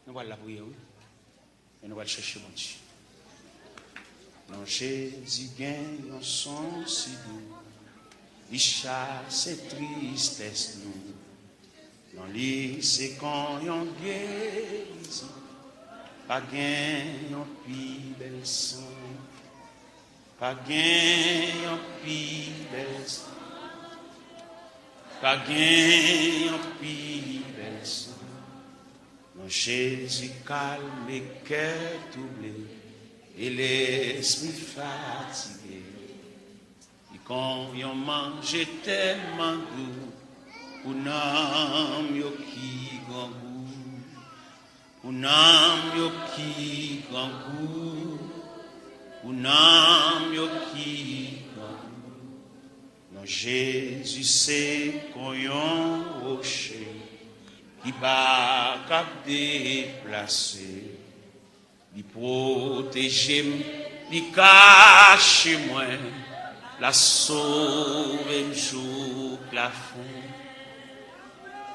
Nous allons la prier, oui. Et nous allons chercher mon Dieu. Non, Jésus gagne un son si doux. Il chasse et tristesse nous. Non, lui, c'est quand on guérit. Pas gagne un plus bel son. Pas gagne un plus bel son. Pas gagne un plus bel son. Non, Jésus calme les cœurs troublés et l'esprit fatigué. Et quand on mange tellement doux, un homme qui grand goût, un homme qui grand goût, un homme qui grand goût. Non, Jésus c'est qu'on yon rocher qui va cap déplacer. Il protège, il cache moi, la sauve un jour la fin,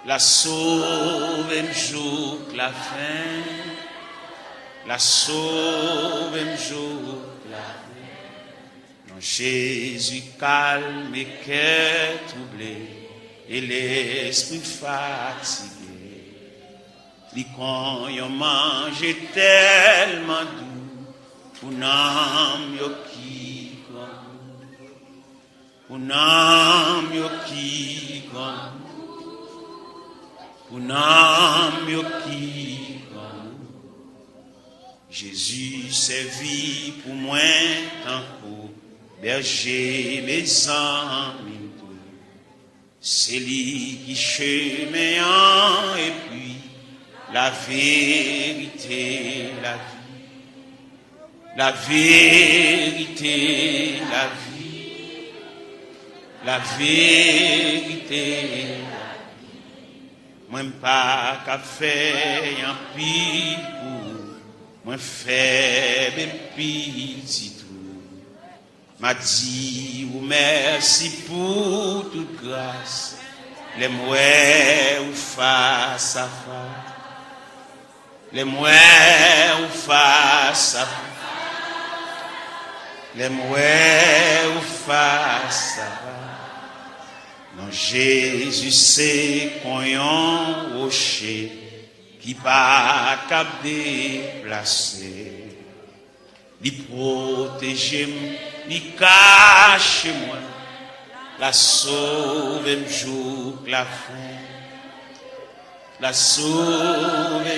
la sauve un jour la fin, la sauve un jour la fin. Non, Jésus calme et cœur troublé et l'esprit fatigué. Li quand yon mange tellement doux, un âme yo qui grand, un âme yo qui grand, un âme yo qui grand. Jésus servit pour moi tant pour berger mes amis. C'est lui qui chemin et puis la vérité, la vie, la vérité, la vie, la vérité, la vie. Moi pas qu'à faire un pis pour, moi faible petit tout. M'a dit ou merci pour toute grâce, les mouets ou face à face. Les mouets ou face à les mouets ou face à non, Jésus c'est qu'on yon rocher qui pas cap déplacer. Il protège, il cache moi, la sauve un jour la fin, la sauve un jour.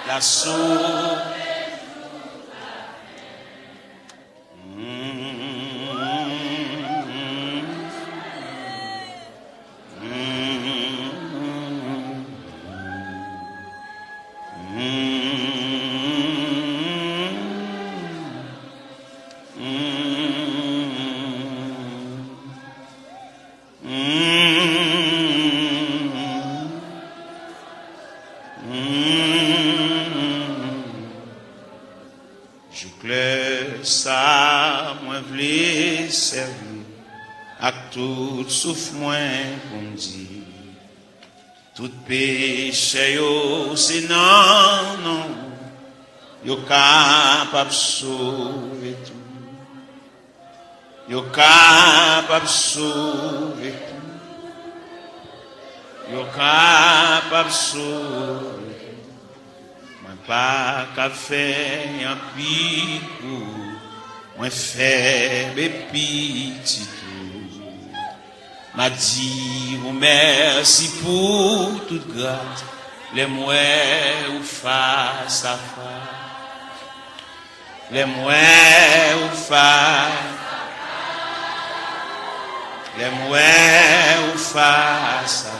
La sauve. Tout souffle moins pour me dire, tout péché yo c'est non, non, yo capable sauver tout, yo capable sauver tout, yo capable sauver tout. Moi pas qu'à faire un picou, moi faible petit. M'a dit ou merci pour toute grâce, les mouets ou face à face, les mouets ou face, les mouets ou face à face.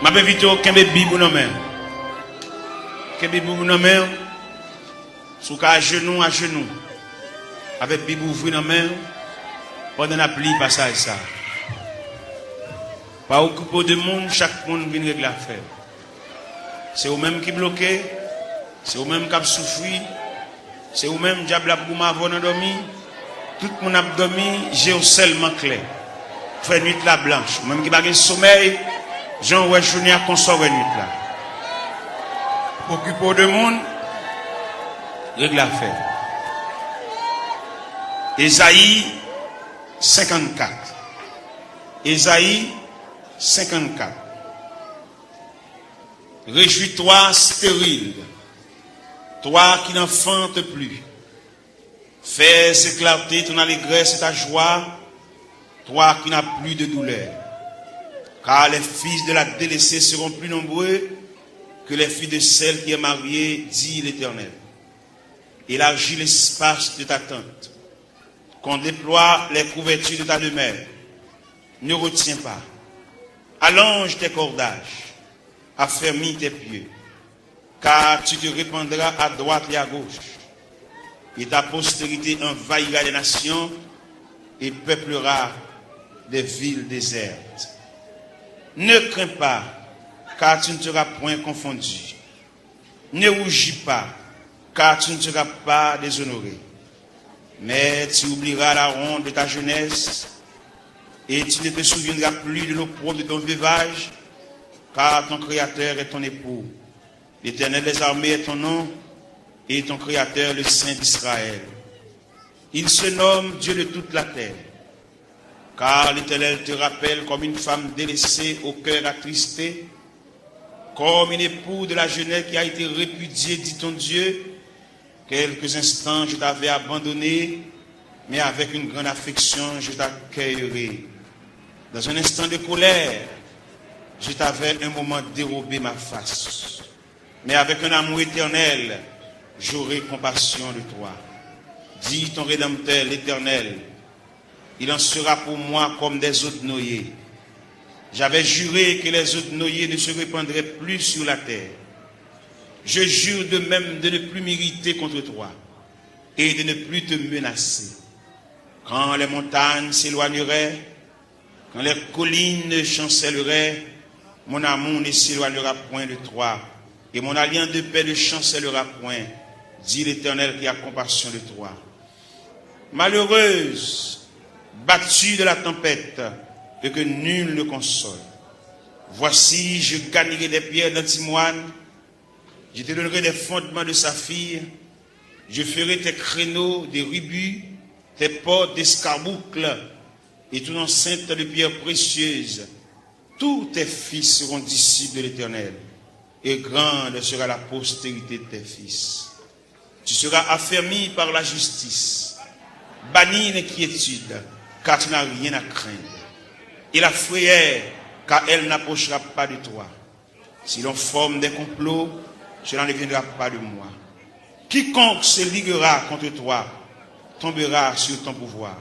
Ma invite au Kembe Bibou non mais. Kembe Bibou non mais. Sous à genoux. Avec Bibou ouvri non mais. Pendant la pluie passage ça. Pas occupé de monde, chaque monde vient régler l'affaire. C'est eux-mêmes qui bloquent, c'est eux-mêmes qui souffrent, c'est eux-mêmes qui ont dormi. Tout le monde a dormi, j'ai seulement clair. Fait nuit la blanche. Même qui n'a pas de sommeil, Jean ouais journée à consommer nuit là. Occupé de monde, règle l'affaire. Ésaïe 54. Ésaïe 54. Réjouis-toi stérile, toi qui n'enfantes plus. Fais éclater ton allégresse et ta joie, toi qui n'as plus de douleur. Car les fils de la délaissée seront plus nombreux que les filles de celle qui est mariée, dit l'Éternel. Élargis l'espace de ta tente, qu'on déploie les couvertures de ta demeure. Ne retiens pas. Allonge tes cordages, affermis tes pieds, car tu te répandras à droite et à gauche, et ta postérité envahira les nations et peuplera des villes désertes. Ne crains pas, car tu ne seras point confondu. Ne rougis pas, car tu ne seras pas déshonoré. Mais tu oublieras la honte de ta jeunesse, et tu ne te souviendras plus de l'opprobre de ton veuvage, car ton Créateur est ton époux. L'Éternel des armées est ton nom, et ton Créateur le Saint d'Israël. Il se nomme Dieu de toute la terre, car l'Éternel te rappelle comme une femme délaissée au cœur attristé, comme une époux de la jeunesse qui a été répudiée, dit ton Dieu. Quelques instants je t'avais abandonné, mais avec une grande affection je t'accueillerai. Dans un instant de colère, je t'avais un moment dérobé ma face. Mais avec un amour éternel, j'aurai compassion de toi. Dis ton Rédempteur, l'Éternel, il en sera pour moi comme des eaux de noyer. J'avais juré que les eaux de noyer ne se répandraient plus sur la terre. Je jure de même de ne plus m'irriter contre toi et de ne plus te menacer. Quand les montagnes s'éloigneraient, quand les collines chancelleraient, mon amour ne s'éloignera point de toi, et mon alliance de paix ne chancellera point, dit l'Éternel qui a compassion de toi. Malheureuse, battue de la tempête, et que nul ne console. Voici, je gagnerai des pierres d'antimoine, je te donnerai des fondements de saphir, je ferai tes créneaux des rubis, tes portes d'escarboucles, et ton enceinte de pierres précieuses. Tous tes fils seront disciples de l'Éternel, et grande sera la postérité de tes fils. Tu seras affermi par la justice, banni l'inquiétude, car tu n'as rien à craindre. Et la frayeur, car elle n'approchera pas de toi. Si l'on forme des complots, cela ne viendra pas de moi. Quiconque se liguera contre toi tombera sur ton pouvoir.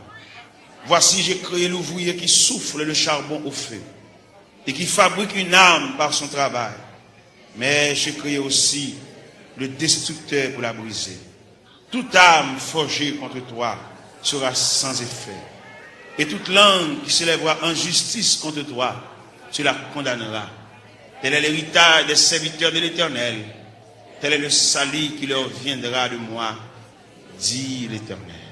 Voici, j'ai créé l'ouvrier qui souffle le charbon au feu et qui fabrique une arme par son travail. Mais j'ai créé aussi le destructeur pour la briser. Toute arme forgée contre toi sera sans effet. Et toute langue qui s'élèvera en justice contre toi, tu la condamneras. Tel est l'héritage des serviteurs de l'Éternel. Tel est le salut qui leur viendra de moi, dit l'Éternel.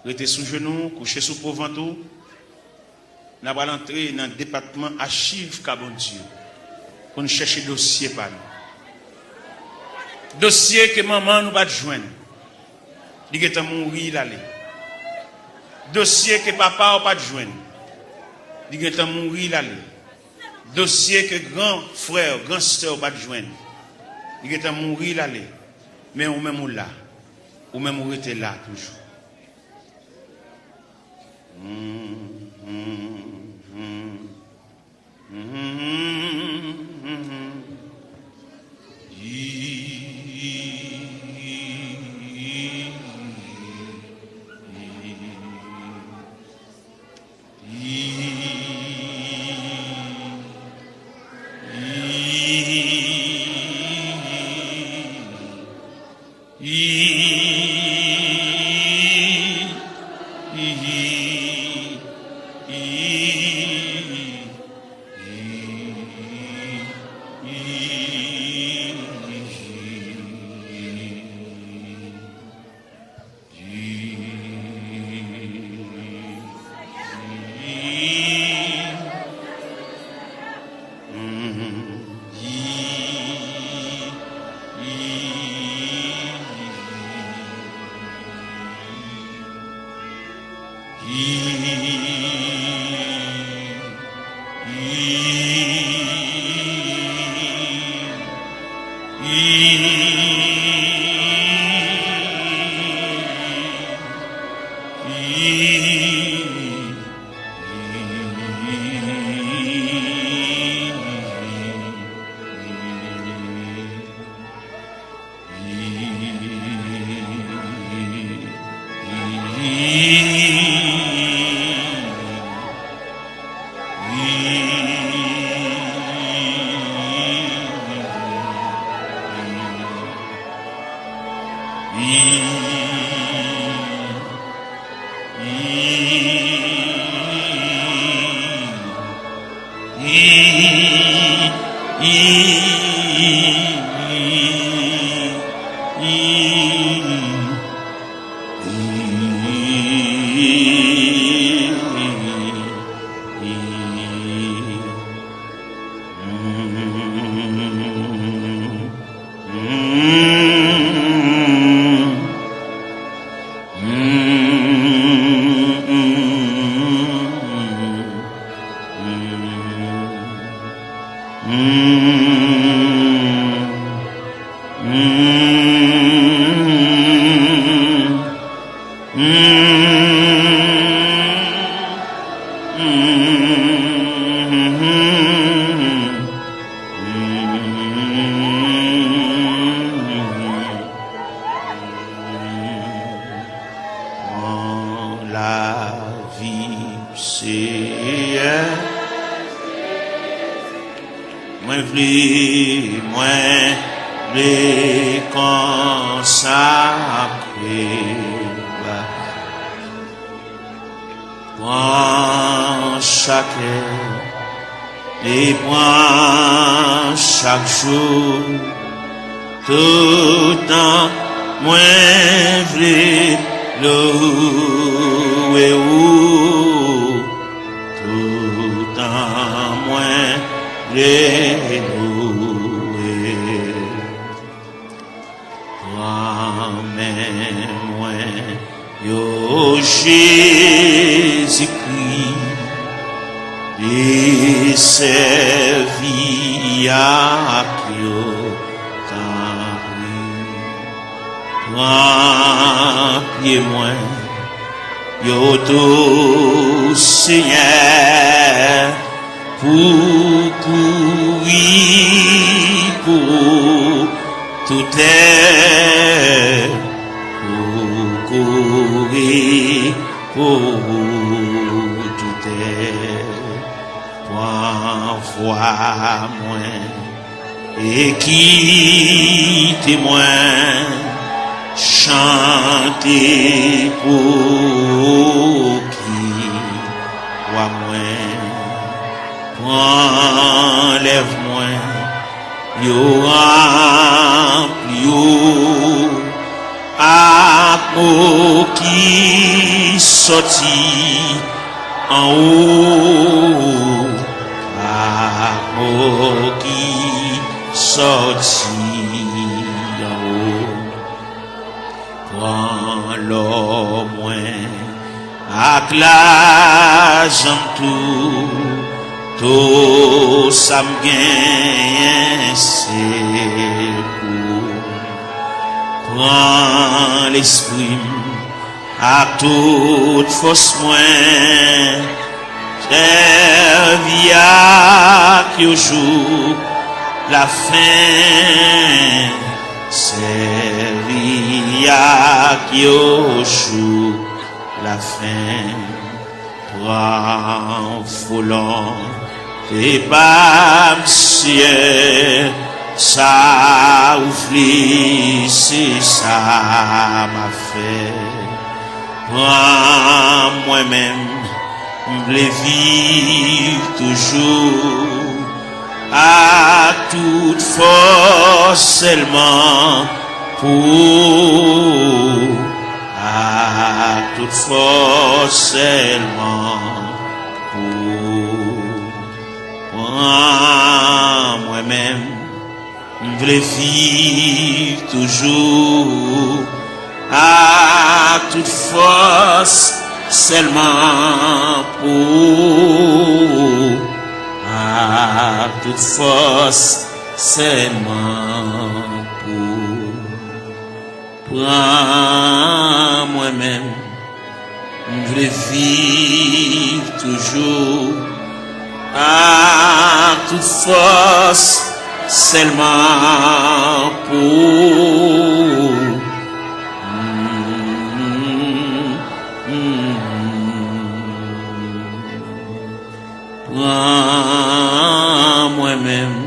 Restez sous genoux, couchez sous pauvre-ventou. Nous allons entrer dans le département archives Cabon Dieu pour nous chercher dossier par nous. Dossier que maman nous va joindre. Il est mourir l'aller. Dossier que papa n'a pas joindre. Il est mourir l'aller. Dossier que grand frère, grand sœur n'a pas joindre. Il est mourir l'aller. Mais ou même là. Ou même ou était là toujours. Toute force moins servia qui au jour la fin servia qui au jour la fin toi volant et pas ciel ça ouvrit c'est ça m'a fait moi-même, je vivre toujours à toute force seulement pour à toute force seulement pour moi-même, je veux vivre toujours à toute force, seulement pour, à toute force, seulement pour. Prends moi-même, je veux vivre toujours à toute force, seulement pour. Prends moi-même,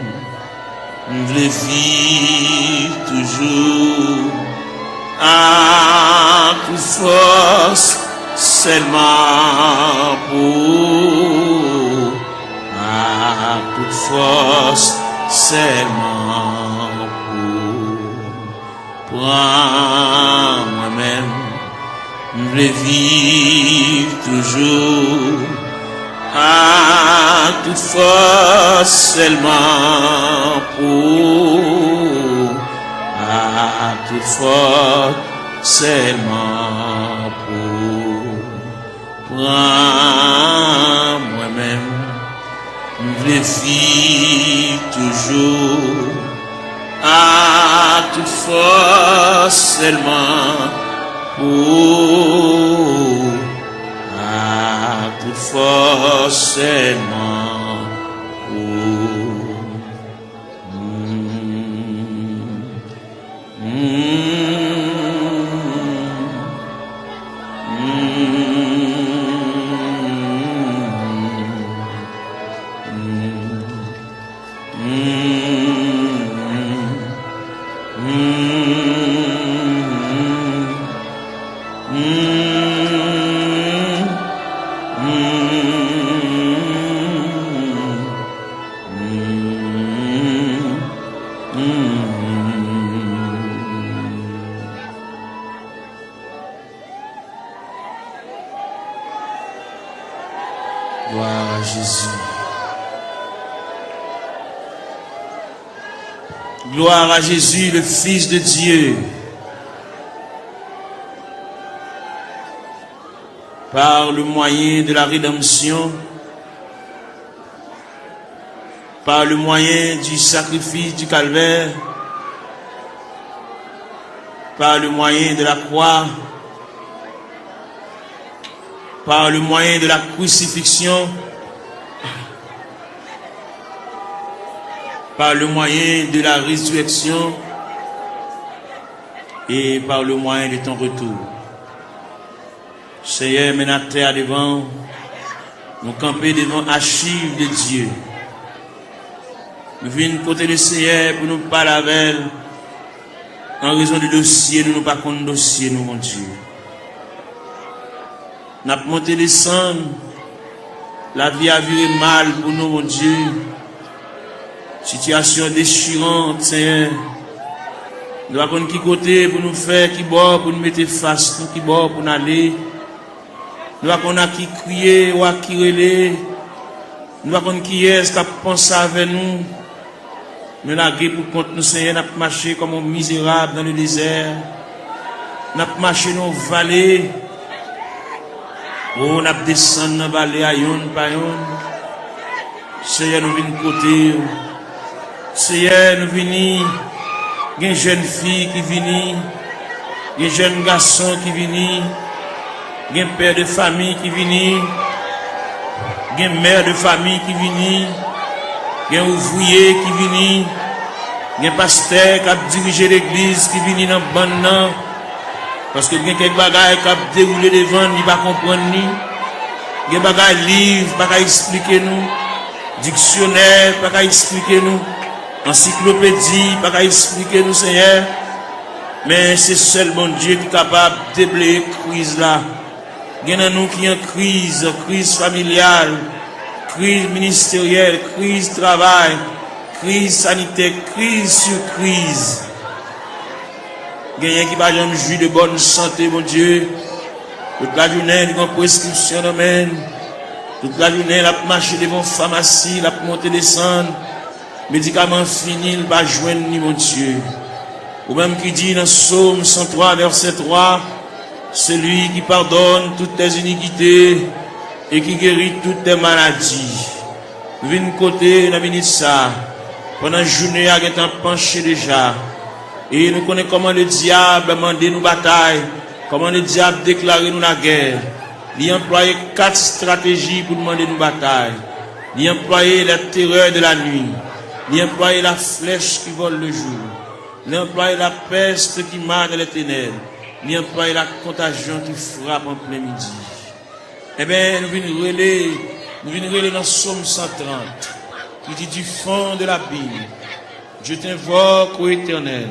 je veux vivre toujours à toute force, seulement pour, à toute force, seulement pour. Prends moi-même, je veux vivre toujours à toute force, seulement pour, à toute force, seulement pour. Prends moi-même, je veux vivre toujours à toute force, seulement pour, à toute force, seulement pour. Gloire à Jésus. Gloire à Jésus, le Fils de Dieu. Par le moyen de la rédemption, par le moyen du sacrifice du calvaire, par le moyen de la croix, par le moyen de la crucifixion, par le moyen de la résurrection et par le moyen de ton retour. Seigneur, mets la terre devant, nous camper devant l'archive de Dieu. Nous venons côté le Seigneur pour nous parler avec elle. En raison du dossier, nous ne pas contre dossier, nous, mon Dieu. Nous avons monté descendre. La vie a viré mal pour nous, mon Dieu. Situation déchirante, Seigneur. Nous avons qui côté pour nous faire, qui bord pour nous mettre face, nous qui bord pour nous aller. Nous avons qui crier ou qui relais. Nous avons qui est-ce qui pense avec nous. Nous avons pour contre nous, Seigneur, nous avons marché comme un misérable dans le désert. Nous avons marché dans les vallées. Oh, nous avons descendu dans les vallées à yon par yon. Seigneur, nous venons côté. Seigneur, nous venons. Il y a une jeune fille qui vient. Il y a un jeune garçon qui vient. Il y a un père de famille qui vient. Il y a une mère de famille qui vient. Il y a un ouvrier qui vient. Il y a un pasteur qui a dirigé l'église qui vient dans le banc. Parce que il y a quelques bagages qui a déroulé devant, il ne va pas comprendre. Il y a des bagages livres, il ne va pas expliquer nous. Dictionnaire, il ne va pas expliquer nous. Encyclopédie, il ne va pas expliquer nous, Seigneur. Mais c'est seul bon Dieu qui est capable de déblayer la crise là. Il y a nous qui ont crise familiale, crise ministérielle, crise travail, crise sanitaire, crise sur crise. Il y a qui va jamais jouir de bonne santé, mon Dieu. Toute la journée, il y a une prescription d'amène. Toute la journée, il a marché devant la pharmacie, il a monté descendre. médicament fini, il va joindre ni mon Dieu. Ou même qui dit dans Psaume 103, verset 3, celui qui pardonne toutes tes iniquités et qui guérit toutes tes maladies. Nous venons côté, nous venons ça. Pendant la journée, il est penché déjà. Et nous connaissons comment le diable a demandé nous bataille, comment le diable a déclaré nous la guerre. Il a employé 4 stratégies pour demander nous bataille. Il a employé la terreur de la nuit. Il a employé la flèche qui vole le jour. Il a employé la peste qui marche dans les ténèbres. Il a employé la contagion qui frappe en plein midi. Eh bien, nous venons relayer dans Psaume 130, qui dit du fond de la Bible, je t'invoque, ô Éternel.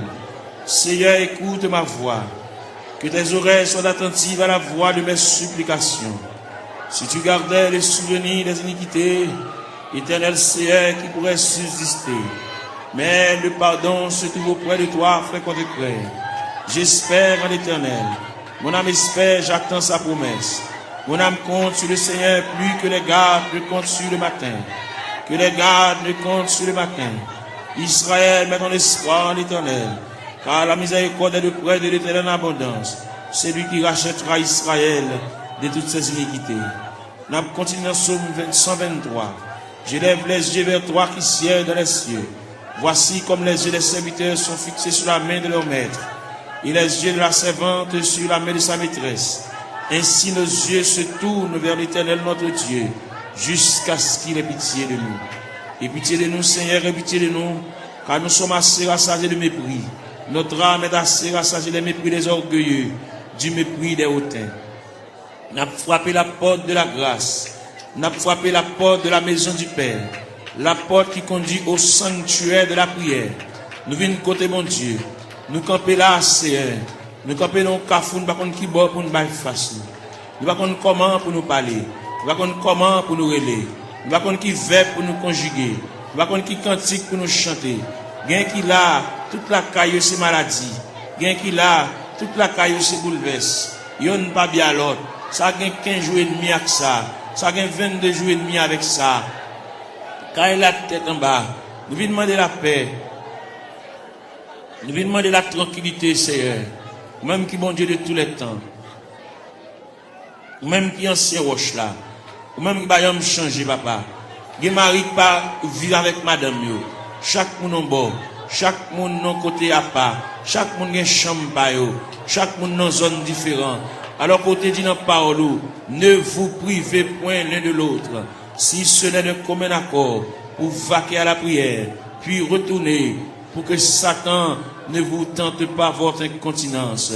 Seigneur, écoute ma voix. Que tes oreilles soient attentives à la voix de mes supplications. Si tu gardais les souvenirs des iniquités, Éternel Seigneur, qui pourrait subsister. Mais le pardon se trouve auprès de toi, frère contre frère. J'espère en l'Éternel. Mon âme espère, j'attends sa promesse. Mon âme compte sur le Seigneur plus que les gardes ne comptent sur le matin. Que les gardes ne comptent sur le matin. Israël, met ton espoir en l'Éternel. Car la miséricorde est de près de l'Éternel en abondance. C'est lui qui rachètera Israël de toutes ses iniquités. Nous continuons dans Psaume 123. J'élève les yeux vers toi qui sièges dans les cieux. Voici comme les yeux des serviteurs sont fixés sur la main de leur maître, et les yeux de la servante sur la main de sa maîtresse. Ainsi nos yeux se tournent vers l'Éternel notre Dieu, jusqu'à ce qu'il ait pitié de nous. Et pitié de nous, Seigneur, et pitié de nous, car nous sommes assez rassasiés de mépris. Notre âme est assez rassasiée des mépris des orgueilleux, du mépris des hautains. N'a frappé la porte de la grâce, n'a frappé la porte de la maison du Père, la porte qui conduit au sanctuaire de la prière. Nous venons côté mon Dieu, nous camper là, Seigneur. Nous camper dans le cafou, nous ne savons pas qui bord pour nous faire face. Nous ne savons pas comment pour nous parler, nous ne savons pas comment pour nous relayer, nous ne savons pas qui verbe pour nous conjuguer, nous ne savons pas qui cantique pour nous chanter. Gain qui là, toute la caille c'est maladie. Gain qui là, toute la caille c'est bouleverse. Yon pas bien l'autre. Ça gagne 15 jours et demi avec ça. Ça gagne 22 jours et demi avec ça. Quand il a la tête en bas, nous venons demander la paix. Nous venons demander la tranquillité, Seigneur. Même qui bon Dieu de tous les temps. Même qui ancien roche là. Même qui va me changer, papa. Qui mari pas vivre avec madame yo. Chaque monde en bas. Chaque monde dans côté à part. Chaque monde a une chambre pa yo. Chaque monde dans zone différente. Alors côté dit dans parole, ne vous privez point l'un de l'autre. Si ce n'est de commun accord pour vaquer à la prière, puis retourner pour que Satan ne vous tente pas votre incontinence.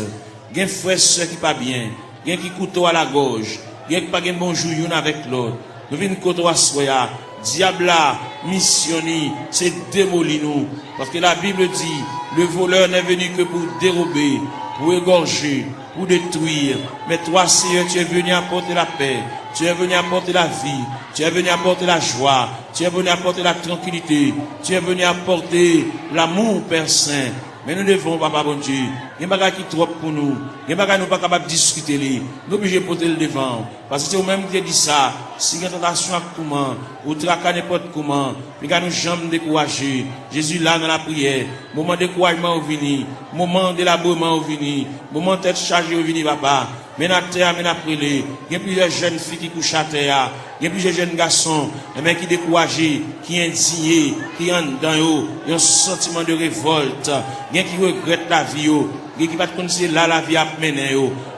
Gen frère soeur qui pas bien, gen qui couteau à la gorge, gen qui pas gen bonjour yon avec l'autre. Nous venons couteau à soya, diable là, missionné, c'est démolir nous. Parce que la Bible dit, le voleur n'est venu que pour dérober, pour égorger, pour détruire. Mais toi, Seigneur, tu es venu apporter la paix. Tu es venu apporter la vie. Tu es venu apporter la joie. Tu es venu apporter la tranquillité. Tu es venu apporter l'amour, Père Saint. Mais nous devons, papa bon Dieu, il y a des choses qui trop pour nous. Il y a des choses nous pas capables de discuter. Nous obligés de porter le devant. Parce que c'est vous-même qui dit ça. Si il y a une tentation à comment, ou traquer n'importe comment, puis nous jamais décourager. Jésus là dans la prière. Moment de découragement au vini. Moment d'élaboration au vini. Moment de tête chargée au vini, papa. Mais na terre, mais na prélé. Il y a plusieurs jeunes filles qui couchent à terre. Il y a plusieurs jeunes garçons, mais qui découragés, qui indignés, qui ont dans eux, un sentiment de révolte. Il y a qui regrettent la vie. Il y a qui ne connaissent pas là la vie à mener.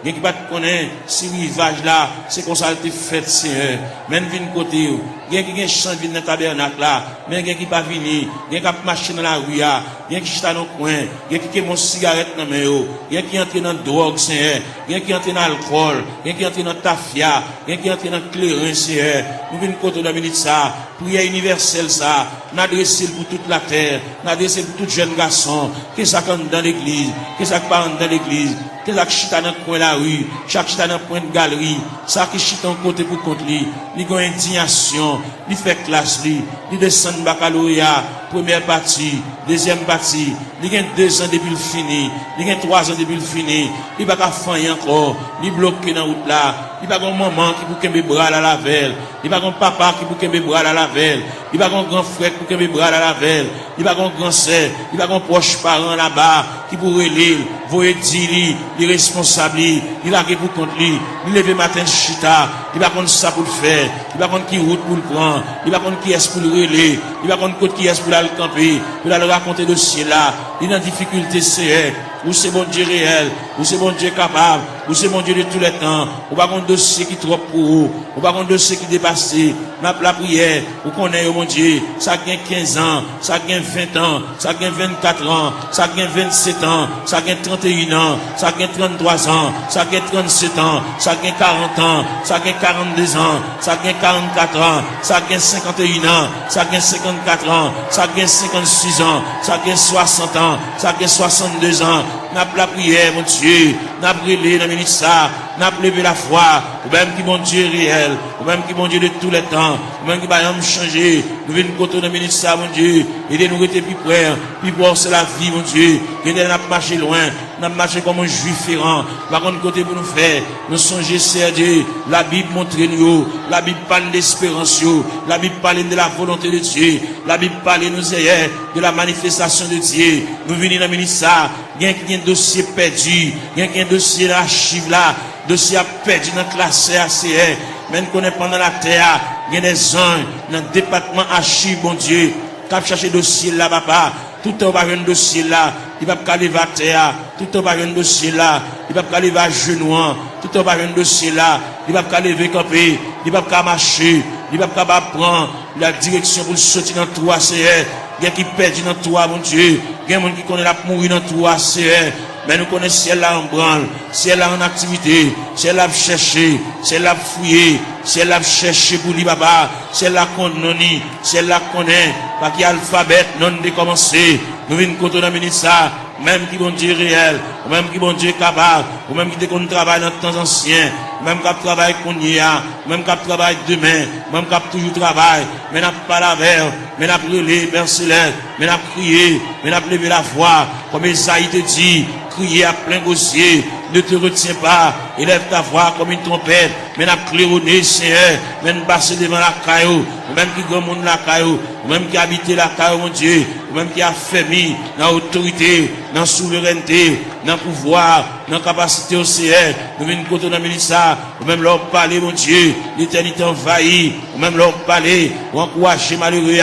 Il y a qui ne connaissent pas ce rivage là, c'est comme ça que fait, Seigneur. Même vin côté. Il y a qui chante dans le tabernacle là, mais il y a qui pas venir. Il y a qui marche dans la rue. Il y a qui chita dans le coin. Il y a qui mon cigarette dans la main. Il y a qui entre dans la drogue, Seigneur. Il y a qui entre dans l'alcool. Il y a qui entre dans la tafia. Il y a qui entre dans le clairin, Seigneur. Nous venons côté de la minute ça. Prière universelle ça. N'adresser pour toute la terre. N'adresser pour tout jeune garçon. Qu'est-ce ça dans l'église? Qu'est-ce ça parle dans l'église? que chaque chita dans coin la rue, chaque chita dans point de galerie, ça qui chita en côté pour contre lui, il a indignation, il fait classe lui, il descend baccalauréat, première partie, deuxième partie, il a 2 ans depuis le fini, il a 3 ans depuis le fini, il va pas faire encore, il bloqué dans route là, il va pas un maman qui pour qu'un bras à la velle, il va pas un papa qui pour qu'un bras à la velle, il va pas un grand frère pour qu'un bras à la velle, il va pas un grand sœur, il va pas un proche parent là-bas qui pourrait l'île, voyer dire les responsables, il a pour contre lui, il lever matin chita, il va contre ça pour le faire, il va contre qui route pour le prendre, il va contre qui est pour le relais, il va contre qui est pour aller camper, pour aller raconter le ciel là, il a une difficulté c'est ou c'est bon Dieu réel, ou c'est bon Dieu capable, ou c'est bon Dieu de tous les temps, ou pas un dossier qui est trop pour vous, ou pas un dossier qui dépasse, la prière, ou qu'on est, mon Dieu, ça gagne 15 ans, ça gagne 20 ans, ça gagne 24 ans, ça gagne 27 ans, ça gagne 31 ans, ça gagne 33 ans, ça gagne 37 ans, ça gagne 40 ans, ça gagne 42 ans, ça gagne 44 ans, ça gagne 51 ans, ça gagne 54 ans, ça gagne 56 ans, ça gagne 60 ans, ça gagne 62 ans, n'a pas la prière, mon Dieu, n'a pas brûlé dans minute ça, n'a pas levé la foi, ou même qui mon Dieu réel, ou même qui mon Dieu de tous les temps, ou même qui va me changer, nous venons côté dans minute ça, mon Dieu, et nous rester plus près, puis voir c'est la vie, mon Dieu, et nous n'a pas marché loin, n'a pas marché comme un juif errant, par contre côté pour nous faire, nous songer, c'est Dieu, la Bible montre nous, la Bible parle d'espérance, la Bible parle de la volonté de Dieu, la Bible parle nous hier de la manifestation de Dieu, nous venons dans minute ça, il y a un dossier perdu, il y a un dossier d'archive là, dossier perdu dans la classe ACR, même qu'on est pendant la terre, il y a des anges dans le département archive, bon Dieu, qui a cherché dossier là, papa, tout le temps va un dossier là, il va pas aller à terre, tout le temps va un dossier là, il va pas aller à genoux, tout le temps va un dossier là, il va pas lever camper, il va pas marcher, il va pas prendre la direction pour sortir dans tout ACR, il y a qui perdu dans toi, mon Dieu, il y a des gens qui connaissent la mourir dans tout ACR, mais nous connaissons ciel là en branle, ciel là en activité, ciel là chercher, ciel là fouiller, ciel là chercher pour lui papa, ciel là connaît, ciel là connaît, pas qu'il y a alphabet non décommencé, nous venons côté dans minute ça, même qui bon Dieu réel, ou même qui bon Dieu capable, ou même qui qu'on travaille dans le temps ancien, même qui travaille qu'on y a, même qui travaille demain, même qui toujours travaille, mais n'a pas la verre, mais n'a brûlé, Père Céleste, mais n'a crié, mais n'a levé la voix, comme Esaïe te dit, crier à plein gosier, ne te retiens pas, élève ta voix comme une trompette, mais n'a claironné, Seigneur, même passer devant la caillou, ou même qui grand monde la caillou, ou même qui habite la caillou, mon Dieu, ou même qui a fermé dans l'autorité, dans la souveraineté, dans le pouvoir, dans la capacité au Seigneur, nous venons côté dans le ministère, ou même leur parler, mon Dieu, l'éternité envahie, ou même leur parler, ou encourager malheureux,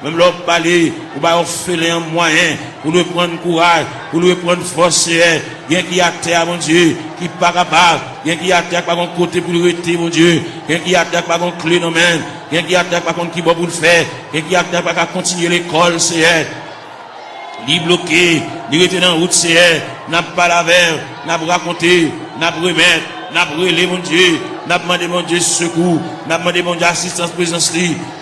même leur parler, ou leur faire un moyen, pour lui prendre courage, pour lui prendre force, bien qu'il y a terre, mon Dieu, qui pas capable, bien qu'il y a terre, pas mon côté pour le rester, mon Dieu, bien qu'il y a terre, pas mon clé, non, même, bien qu'il y a terre, pas contre qui va pour le faire, bien qu'il y a terre, pas continuer l'école, c'est ni bloqué, ni rester dans la route, c'est n'a pas la verre, n'a pas raconté, n'a pas remettre, n'a pas relé, mon Dieu, n'a pas demandé, mon Dieu, secours, n'a pas demandé, mon Dieu, assistance, présence,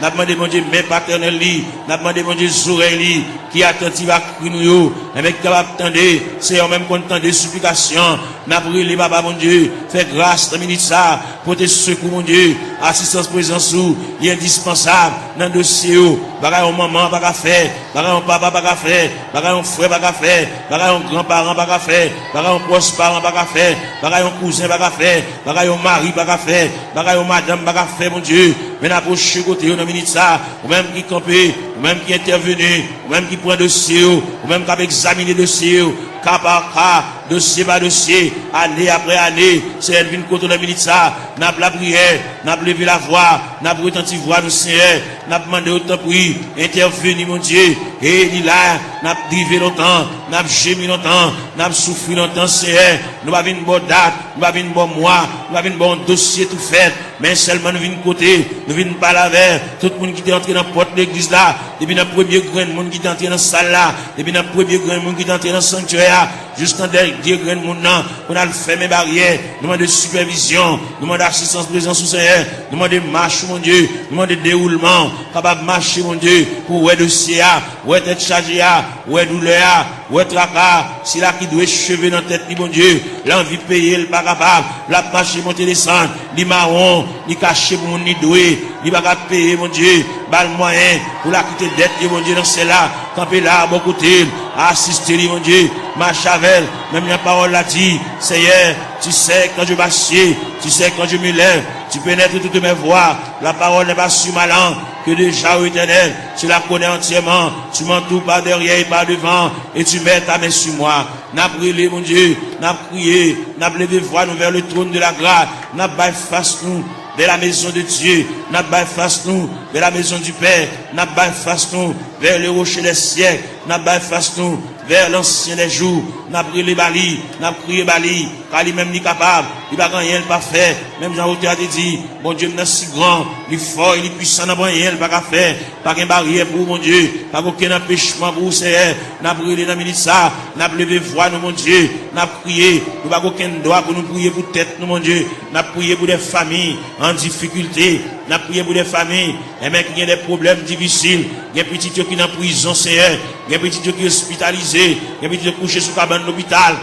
n'a pas demandé, mon Dieu, main paternelle, n'a pas demandé, mon Dieu, oreilles, qui attentive à crier nous, et mec, capable d'attendre, c'est en même content des supplications, n'a pas relé, papa, mon Dieu, fais grâce, dans minute ça, pour tes secours, mon Dieu, assistance, présence, il est indispensable, dans le dossier, bagaille, maman, pas qu'à faire, bagaille, papa, pas qu'à faire, bagaille, frère, pas qu'à faire, bagaille, grand-parent, pas qu'à faire, bagaille, proche parent, pas qu'à faire, bagaille, cousin, pas qu'à faire, bagaille, mari, pas qu'à faire, bagaille, madame, pas qu'à faire, mon Dieu, mais n'approche côté, dans minute ça, ou même qui campé, ou même qui intervenu, ou même qui prend dossier, ou même qui a examiné dossier, cas par cas, dossier par dossier, année après année, c'est elle vient côté de la minute ça, n'a pas la prière, n'a pas levé la voix, n'a pas retenti voix du Seigneur, n'a pas demandé autant pour intervenir, mon Dieu, et il là, n'a pas drivé longtemps, n'a pas gémi longtemps, n'a pas souffert longtemps, Seigneur, nous avons une bonne date, nous avons une bonne mois, nous avons une bon dossier tout fait, mais seulement nous venons côté, nous venons pas la vers, tout le monde qui est entré dans la porte de l'église là, depuis le premier grand monde qui est entré dans la salle là, depuis le premier grand monde qui est entré dans le sanctuaire, jusqu'en dernier grain de monde, on a le fait mes barrières, nous demandons de supervision, nous demandons d'assistance présence au Seigneur, nous demandons de marche, mon Dieu, nous demandons de déroulement, capable de marcher, mon Dieu, pour ouais dossier, ouais tête chargée, ouais douleur, ouais tracas, c'est là qui doit cheveux dans la tête, mon Dieu, l'envie de payer, le pas capable, la marcher, monter, descendre, ni marron, ni caché pour mon ni doué, ni pas capable payer, mon Dieu, bal moyen, pour la quitter dette, mon Dieu, dans celle-là, camper là, bon côté, assister, mon Dieu, marche avec, même la parole l'a dit, Seigneur, tu sais quand je m'assieds, tu sais quand je me lève, tu pénètres toutes mes voies, la parole n'est pas sur ma langue, que déjà, ô Éternel, tu la connais entièrement, tu m'entoures par derrière et par devant, et tu mets ta main sur moi. N'a brûlé, mon Dieu, n'a prié, n'a levé voix nous vers le trône de la grâce, n'a baillé face nous vers la maison de Dieu, n'a baillé face nous vers la maison du Père, n'a baillé face nous vers le rocher des siècles, n'a baillé face nous vers l'ancien des jours, n'a brûlé Bali, n'a prié Bali, car lui-même n'est capable, il va rien pas faire, même Jean-Auté a dit, mon Dieu, il est si grand, il est fort, il est puissant, n'a rien pas faire, pas qu'une barrière pour mon Dieu, pas aucun empêchement pour Seigneur, n'a brûlé dans le ministère, n'a levé voix, nous, mon Dieu, n'a prié, nous pas aucun droit pour nous prier pour tête, nous, mon Dieu, n'a prié pour des familles en difficulté, n'a prié pour des familles, et même qui ont des problèmes difficiles, il y a des petits qui sont en prison, Seigneur, il y a des petits qui sont hospitalisés, il y a des petits qui sont couchés sous cabane d'hôpital,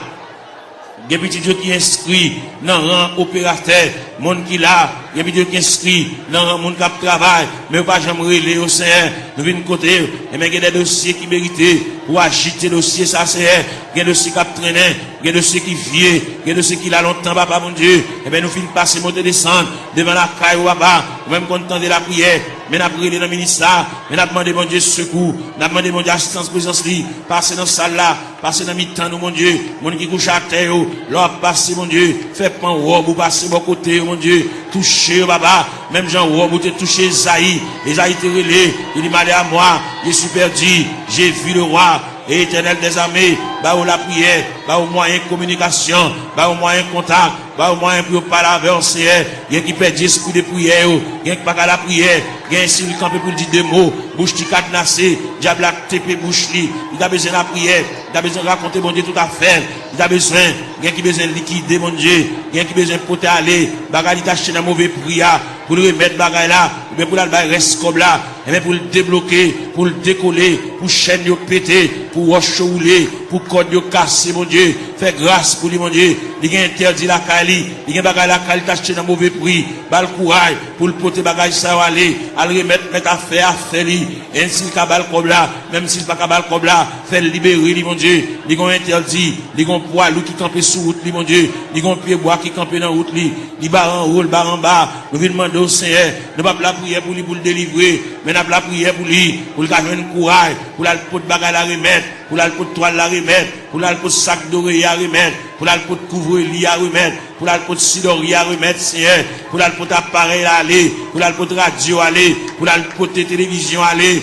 il y a des petits qui sont inscrits dans le rang opérateur, monde qui là, il y a des petits qui sont inscrits dans le rang monde qui travaille, mais pas jamais relé au Seigneur, nous venons côté, et même il y a des dossiers qui méritent pour agiter le dossier, ça Seigneur, il y a des dossiers qui traînent, il y a des dossiers qui viennent, il y a des dossiers qui là longtemps, papa mon Dieu, et bien nous finissons passer, monter, descendre, devant la caille ou papa, même content de la prière, mais n'a prié dans le ministère, mais n'a demandé mon Dieu secours, n'a demandé mon Dieu assistance présence li, passer dans cette salle là, passer dans mi-temps nous mon Dieu, mon qui couche à terre, l'or passer mon Dieu, fait pan robe ou passer bon côté mon Dieu, toucher papa, même Jean robe ou te toucher Esaïe, Esaïe te relé, il dit malé à moi, je suis perdu, j'ai vu le roi, et Éternel des armées, bah au la prière, bah au moyen de communication, bah au moyen de contact, bah au moyen pour parler avec le Seigneur, il y a qui perd l'esprit de prière, il y a qui pas à la prière, il y a un s'il campé pour dire deux mots, bouche qui cadenassé, diable TP bouche li, il a besoin de la prière, il a besoin de raconter mon Dieu tout à fait, il a besoin, il y a qui besoin de liquider mon Dieu, il y a qui besoin de porter aller, bagarre d'acheter dans mauvais prix pour le remettre bagarre là, mais pour la reste comme là, et bien pour le débloquer, pour le décoller, pour chaîne de péter, pour roche rouler, pour code de casser mon Dieu, fais grâce pour lui mon Dieu, il a interdit la Kali, il y a bagarre la Kali d'acheter dans mauvais prix, bal courage pour le porter bagarre ça aller, à le remettre mettre à faire lui, ainsi le bal comme là, même s'il pas bal comme là, fait libérer lui mon Dieu, il a interdit, il a poids qui campe sous route lui mon Dieu, il a pied bois qui campe dans route lui, il bar en haut, le bar en bas, nous venons demander au Seigneur, ne pas la prière pour lui pour le délivrer, mais n'a pas la prière pour lui, pour le gagner un courage, pour la pot de bagarre la remettre, pour la pot de toile la remettre, pour la pot de sac d'oreille à remettre, pour la pot de couvre-lit à remettre, pour la pot de sidori à remettre, Seigneur, pour la pot d'appareil à aller, pour la pot de radio à aller, pour la pot de télévision à aller,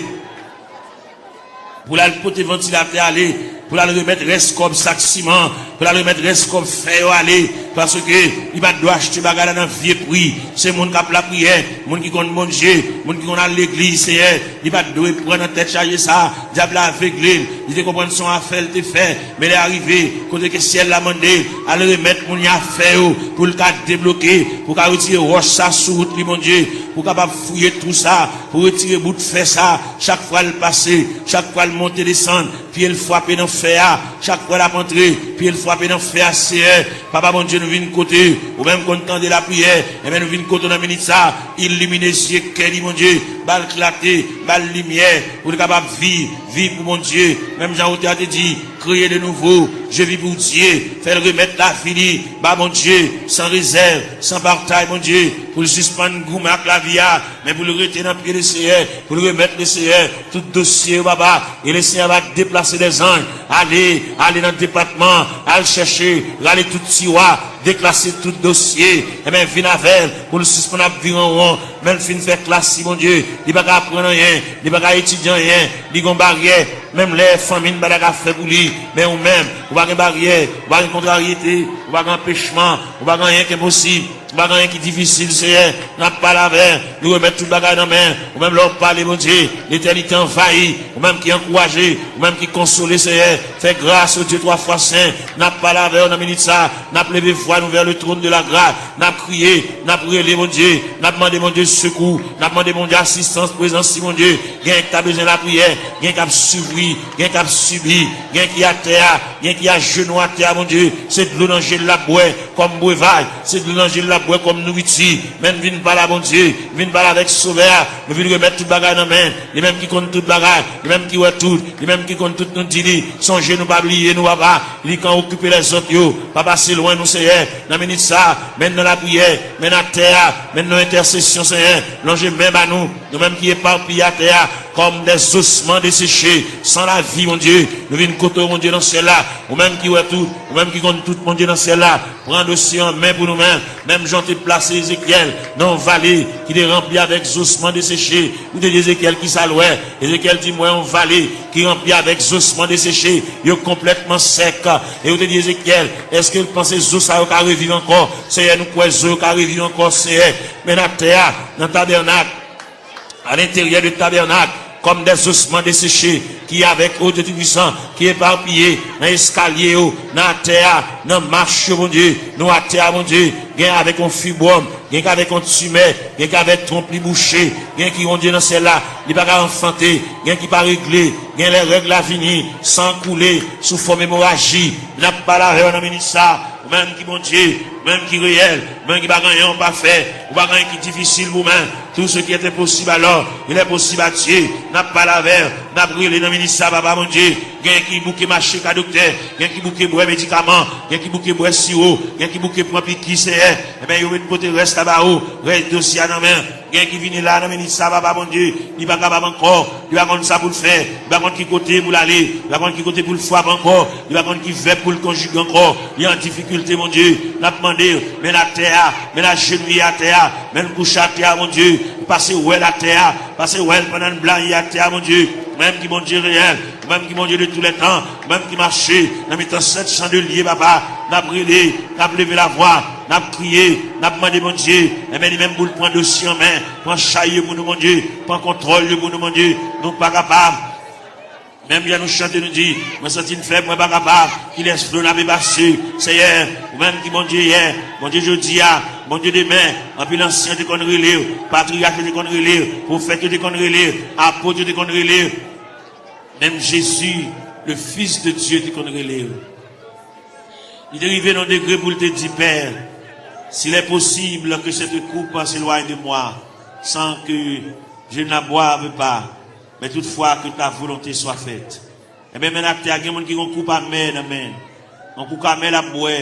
pour la pot de ventilateur à aller, pour la remettre reste comme sac ciment, pour la remettre reste comme fer à aller, parce que il va doit acheter bagarre dans vieux prix, c'est mon qui a la prière, mon qui compte mon Dieu, mon qui compte à l'église, Seigneur, il va devoir prendre en tête charger ça, diable aveuglé, il te comprend son affaire, te fait, mais il est arrivé, côté que ciel l'a demandé, à le remettre mon affaire, pour le cas débloquer, pour qu'à retirer roche ça sous route, mon Dieu, pour capable fouiller tout ça, pour retirer bout de fer ça, chaque fois le passer, chaque fois le monter, descendre, puis il frapper dans fer, chaque fois la rentrer, puis il frapper dans fer, Seigneur, papa mon Dieu, nous venons côté, ou même content de la prière, et bien nous venons côté dans le ministère, illuminer les yeux, mon Dieu, balle clarté, balle lumière, pour être capable de vivre pour mon Dieu, même Jean-Auté a dit, créer de nouveau, je vis pour Dieu, faire remettre la fini, bah mon Dieu, sans réserve, sans bataille, mon Dieu, pour le suspendre gourmet avec la vie, mais pour le retirer dans le pied du Seigneur, pour le remettre le Seigneur, tout dossier, papa, et le Seigneur va déplacer des anges, aller dans le département, aller chercher, aller tout tiroir, déclasser tout dossier, et bien, venir avec, pour le suspendre à vivre en rond, même fin faire classe, mon Dieu, il va pas apprendre rien, il va pas étudier rien, il va pas barrière, même les familles, il va pas faire pour lui, mais ou même, ou pas une barrière, ou pas une contrariété, ou pas un empêchement, ou pas rien qui est possible, Bagay qui difficile, Seigneur, n'a pas la veine, nous remettre tout bagay dans la main, ou même leur parler, mon Dieu, l'éternité envahie, ou même qui encourage, ou même qui console, Seigneur, fait grâce au Dieu 3 fois saint, n'a pas la veine, on a mis ça, n'a pas levé foi, nous vers le trône de la grâce, n'a crié, n'a prié, mon Dieu, n'a demandé, mon Dieu, secours, n'a demandé, mon Dieu, assistance, présence, mon Dieu, gain qui a besoin de la prière, gain qui a subi, gain qui a subi, gain qui a terre, gain qui a genou à terre, mon Dieu, c'est de l'eau dans le la bois, comme breuvage, c'est de l'eau dans le la bois comme nourriture, même viens pas là, bon Dieu, viens pas là avec sauveur, nous viens remettre tout bagage dans la main, les mêmes qui comptent tout bagage, les mêmes qui voient tout, les mêmes qui comptent tout nous dit, songez nous pas oublier nous papa, les quand occuper les autres yo, pas passer loin nous Seigneur, dans minute ça, maintenant la prière, maintenant la terre, maintenant l'intercession Seigneur, longez même à nous mêmes qui éparpillés à terre, comme des ossements desséchés, sans la vie, mon Dieu, nous venons côté, mon Dieu, dans celle-là, ou même qui voit tout, ou même qui compte tout, mon Dieu, dans celle-là, prends dossier en main pour nous-mêmes, même j'en t'ai placé Ézéchiel, dans vallée, qui est rempli avec ossements desséchés, ou de Ézéchiel qui s'allouait, Ézéchiel dit, moi, en vallée, qui est rempli avec ossements desséchés, il est complètement sec, et vous te dit Ézéchiel, est-ce que vous pensez que ça va revivre encore, Seigneur, nous croyons que ça va revivre encore, Seigneur, mais dans la terre, dans le tabernacle, à l'intérieur du tabernacle, comme des ossements desséchés, qui avec eau de Tout-Puissant, qui est éparpillé, dans l'escalier, dans la terre, dans la marche, mon Dieu, nous à terre, mon Dieu, gain avec un fibrome, gain avec un tumeur, gain avec trompe bouché, gain qui ont Dieu dans celle-là, il pas qu'à enfanter, gain qui pas réglé, gain les règles à venir, sans couler, sous forme hémorragie, n'a pas la règle dans le ministère, même qui bon Dieu, même qui réel, même qui pas gagné, pas fait, ou pas gagné qui difficile vous-même, tout ce qui était possible alors, il est possible à Dieu, n'a pas la verre, n'a brûlé dans le ministère, papa mon Dieu, gain qui bouquet marché qu'à docteur, gain qui bouquet boire médicaments, gain qui bouquet boire sirop, gain qui bouquet prend piqui c'est, eh ben, il y a une côté reste là-bas, reste dossier à la main, gain qui vient là dans le ministère, papa mon Dieu, il va pas capable encore, il va contre ça pour le faire, il va contre qui côté pour l'aller, il va contre qui côté pour le frapper encore, il va contre qui fait pour le conjuguer encore, il y a en difficulté, mon Dieu, n'a demandé, mais la terre, mais la genouille à terre, mais le couche à terre, mon Dieu, passer où est la terre, passer où est pendant le blanc à terre, mon Dieu, même qui mon Dieu réel, même qui mon Dieu de tous les temps, même qui marchait, dans mettant 7 chandeliers, papa, n'a brûlé, n'a levé la voix, n'a crié, n'a demandé mon Dieu, et même pour le prendre dossier en main, prendre chaille pour nous, mon Dieu, prendre contrôle pour nous, mon Dieu, nous pas capables. Même bien nous chanter, nous dit, moi senti une faible, moi pas capable, qui laisse flot la passé, Seigneur, ou même qui mon Dieu hier, mon Dieu jeudi, mon Dieu demain, en plus l'ancien de conneries lire, patriarche de conneries lire, prophète de conneries lire, apôtre de conneries lire, même Jésus, le Fils de Dieu de conneries lire. Il est arrivé dans le degré pour te dire, Père, s'il est possible que cette coupe s'éloigne de moi, sans que je ne la boive pas, mais toutefois que ta volonté soit faite. Et bien maintenant, il y a des gens qui ont coupé à main, on coupe à main la boire,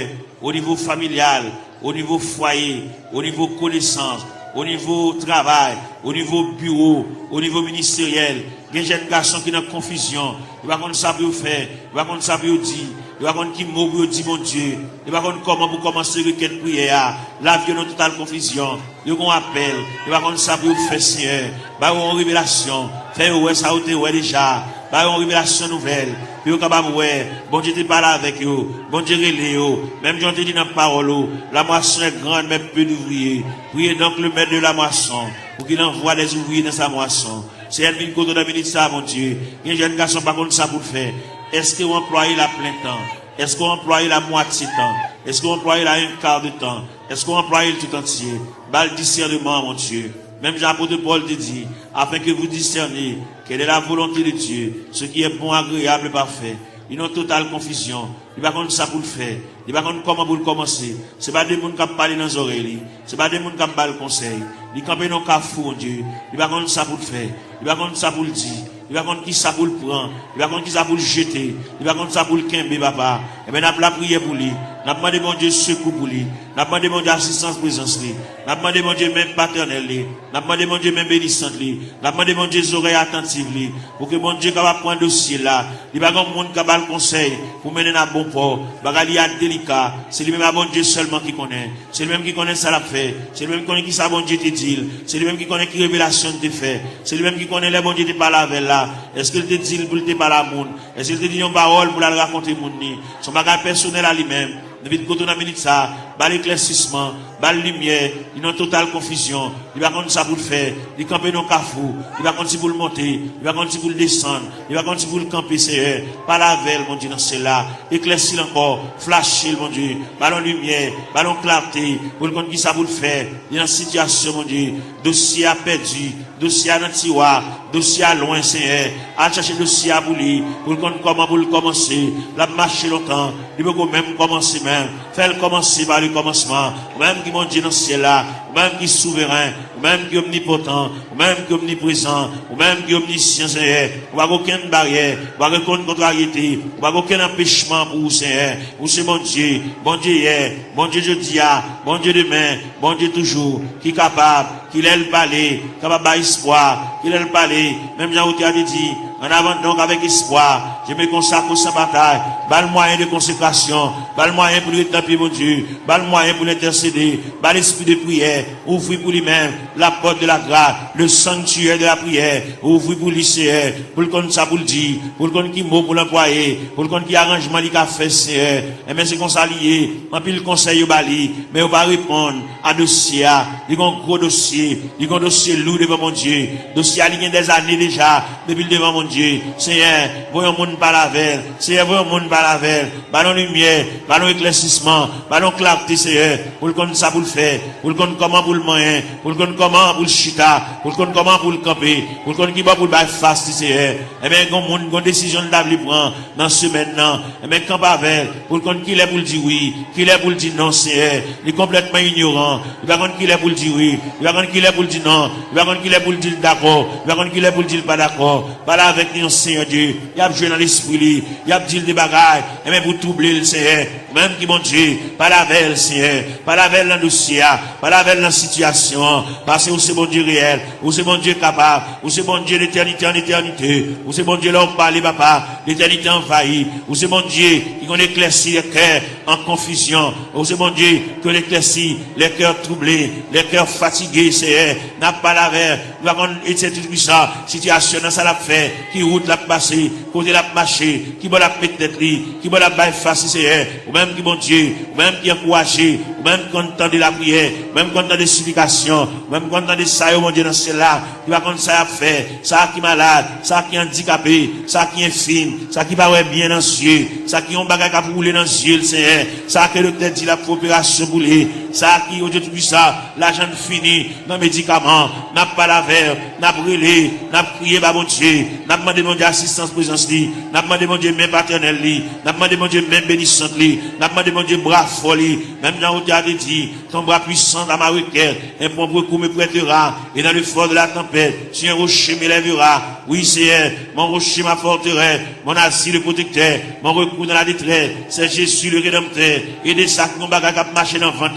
au niveau familial, au niveau foyer, au niveau connaissance, au niveau travail, au niveau bureau, au niveau ministériel. Il y a des jeunes garçons qui sont en confusion. Ils ne savent pas ça pour faire, ils ne savent pas ça pour dire, ils ne savent pas qui mot pour dire mon Dieu, ils ne savent pas comment pour commencer requête prière. La vie est en totale confusion. Ils ont un appel, ils ne savent pas ça pour faire Seigneur. Ils ont une révélation. Fait ouais ça ou ouais déjà. Bah une révélation nouvelle. Puis capable ouais, bon Dieu te parle avec eux, bon Dieu relé eux. Même Jean te dit dans la parole, la moisson est grande mais peu d'ouvriers. Priez donc le maître de la moisson pour qu'il envoie des ouvriers dans sa moisson. C'est elle qui côté de ça mon Dieu. Il y a un jeune garçon pas contre ça pour faire. Est-ce que vous employez la plein temps? Est-ce qu'on emploie la moitié temps? Est-ce qu'on emploie la un quart de temps? Est-ce qu'on emploie le tout entier? Bah le discernement mon Dieu. Même Jean-Apôtre Paul te dit, afin que vous discerniez quelle est la volonté de Dieu, ce qui est bon, agréable et parfait. Ils ont totale confusion. Ils ne savent pas ça pour le faire. Ils ne savent pas comment pour le commencer. Ce n'est pas des gens qui parlent dans les oreilles. Ce n'est pas des gens qui parlent le conseil. Ils campent dans le cafou, mon Dieu. Ils ne savent pas ça pour le faire. Ils ne savent pas ça pour le dire. Ils ne savent pas qui ça pour le prendre. Ils ne savent pas qui ça pour le jeter. Ils ne savent pas ça pour le quimber, papa. Et bien, nous avons la prière pour lui. Nous avons demandé, mon Dieu, secours pour lui. Nous avons demandé, mon Dieu, assistance, présence, lui. Nous avons demandé, mon Dieu, même paternel, lui. Nous avons demandé, mon Dieu, même bénissante, lui. Nous avons demandé, mon Dieu, oreilles attentives, lui. Pour que, mon Dieu, capable prendre dossier là. Il n'y a pas de monde qui a le conseil pour mener à bon port. Il y a délicat. C'est lui-même, à bon Dieu seulement qui connaît. C'est lui-même qui connaît ça l'a fait. C'est lui-même qui connaît qui ça, bon Dieu, te dit. C'est lui-même qui connaît qui révélation te fait. C'est lui-même qui connaît les bon Dieu te parle avec là. Est-ce qu'il te dit pour te parler à monde? Est-ce qu'il te dit une parole pour la raconter monde? Son bagage personnel à lui-même. nous vite côté dans minute ça, bas l'éclaircissement, bas la lumière, il y a une totale confusion, il va contre ça pour le faire, il camper dans le carrefour, il va contre si pour le monter, il va contre si pour le descendre, il va contre si pour le camper, Seigneur, par la veille, mon Dieu, dans cela, éclaircir encore, flasher, mon Dieu, ballon lumière, ballon clarté, pour le compte qui ça pour le faire, il y a une situation, mon Dieu, dossier à perdu, dossier à dans tiroir, dossier à loin, Seigneur, à chercher dossier à bouler, pour le compte comment pour le commencer, la marcher longtemps, il peut même commencer même, faire commencer par le commencement, même qui mon Dieu dans ce ciel-là, même qui est souverain, même qui est omnipotent, même qui est omniprésent, même qui est omniscient, Seigneur, ou pas aucune barrière, ou pas aucune contrariété, ou pas aucun empêchement pour vous, Seigneur, vous c'est mon Dieu hier, bon Dieu jeudi, bon Dieu demain, bon Dieu toujours, qui est capable, qu'il ait le palais, capable d'espoir, qu'il ait le palais, même Jean Routy a dit, en avant donc avec espoir, je me consacre sans bataille, bas le moyen de consécration, bas le moyen pour lui taper mon Dieu, bas le moyen pour l'intercéder, bas l'esprit de prière, ouvrir pour lui-même la porte de la grâce, le sanctuaire de la prière, ouvrir pour lui, Seigneur, pour le compte ça pour le dire, pour le compte qui mot pour l'employer, pour le compte qui arrangement il a fait, Seigneur, et bien c'est qu'on s'allie, en plus le conseil au bali, mais on va répondre à dossier, il y a un gros dossier, il y a un dossier lourd devant mon Dieu, dossier il y a des années déjà, depuis devant mon Dieu, Seigneur, voyons monde par la veille, Seigneur, voyons monde par la veille, ballon lumière, ballon éclaircissement, ballon clarté, Seigneur, pour le compte ça pour le faire, pour le compte comment pour le moyen, pour le compte comment pour le chita, pour le compte comment pour le camper, pour le compte qui va pour le bail fast, Seigneur, et bien, quand monde, quand décision de prendre dans ce maintenant, et bien, quand pas avec, pour le compte qu'il est pour le dire oui, qu'il est pour le dire non, Seigneur, il est complètement ignorant, il va compte qu'il est pour le dire oui, il va compte qu'il est pour le dire non, il va compte qu'il est pour le dire d'accord, il va compte qu'il est pour le dire pas d'accord, pas là avec nous, Seigneur Dieu, il y a joué dans l'esprit, il y a dit des bagailles, et même pour troubler le Seigneur, même qui mon Dieu, pas la veille, Seigneur, pas la veille dans le dossier, pas la veille dans la situation, parce que c'est bon Dieu réel, ou c'est bon Dieu capable, ou c'est bon Dieu d'éternité en éternité, ou c'est bon Dieu là où parler, papa, l'éternité envahie, ou c'est bon Dieu qui qu'on éclaircit les cœurs en confusion, ou c'est bon Dieu que l'éclaircit les cœurs troublés, les cœurs fatigués, Seigneur, n'a pas la veille, nous avons été tout ça, situation dans ça l'a fait, qui route l'a passé, côté l'a marché, qui va la peut-être qui va la baille face, Seigneur, ou même qui bon Dieu, ou même qui encouragé, ou même content de la prière, ou même content de supplication, ou même content de ça, mon Dieu, dans cela, qui va contre ça à faire, ça qui est malade, ça qui est handicapé, ça qui est infime, ça qui va bien dans les yeux, ça qui ont bagage à rouler dans les yeux, Seigneur, ça que le tête dit la coopération boulée, ça qui, aujourd'hui, ça, l'argent fini, dans les médicaments, n'a pas la verre, n'a brûlé, n'a prié, bah, mon Dieu, n'a demandé, mon Dieu, assistance, présence, n'a demandé, mon Dieu, même paternel, n'a demandé, mon Dieu, même bénissante, n'a demandé, mon Dieu, bras folie, même dans le théâtre dit, ton bras puissant dans ma requête, un bon recours me prêtera, et dans le fort de la tempête, si un rocher m'élèvera, oui, Seigneur, mon rocher m'apporterait, mon asile le protecteur, mon recours dans la détresse, c'est Jésus le rédempteur, et des sacs, mon bagage qui marché dans le ventre,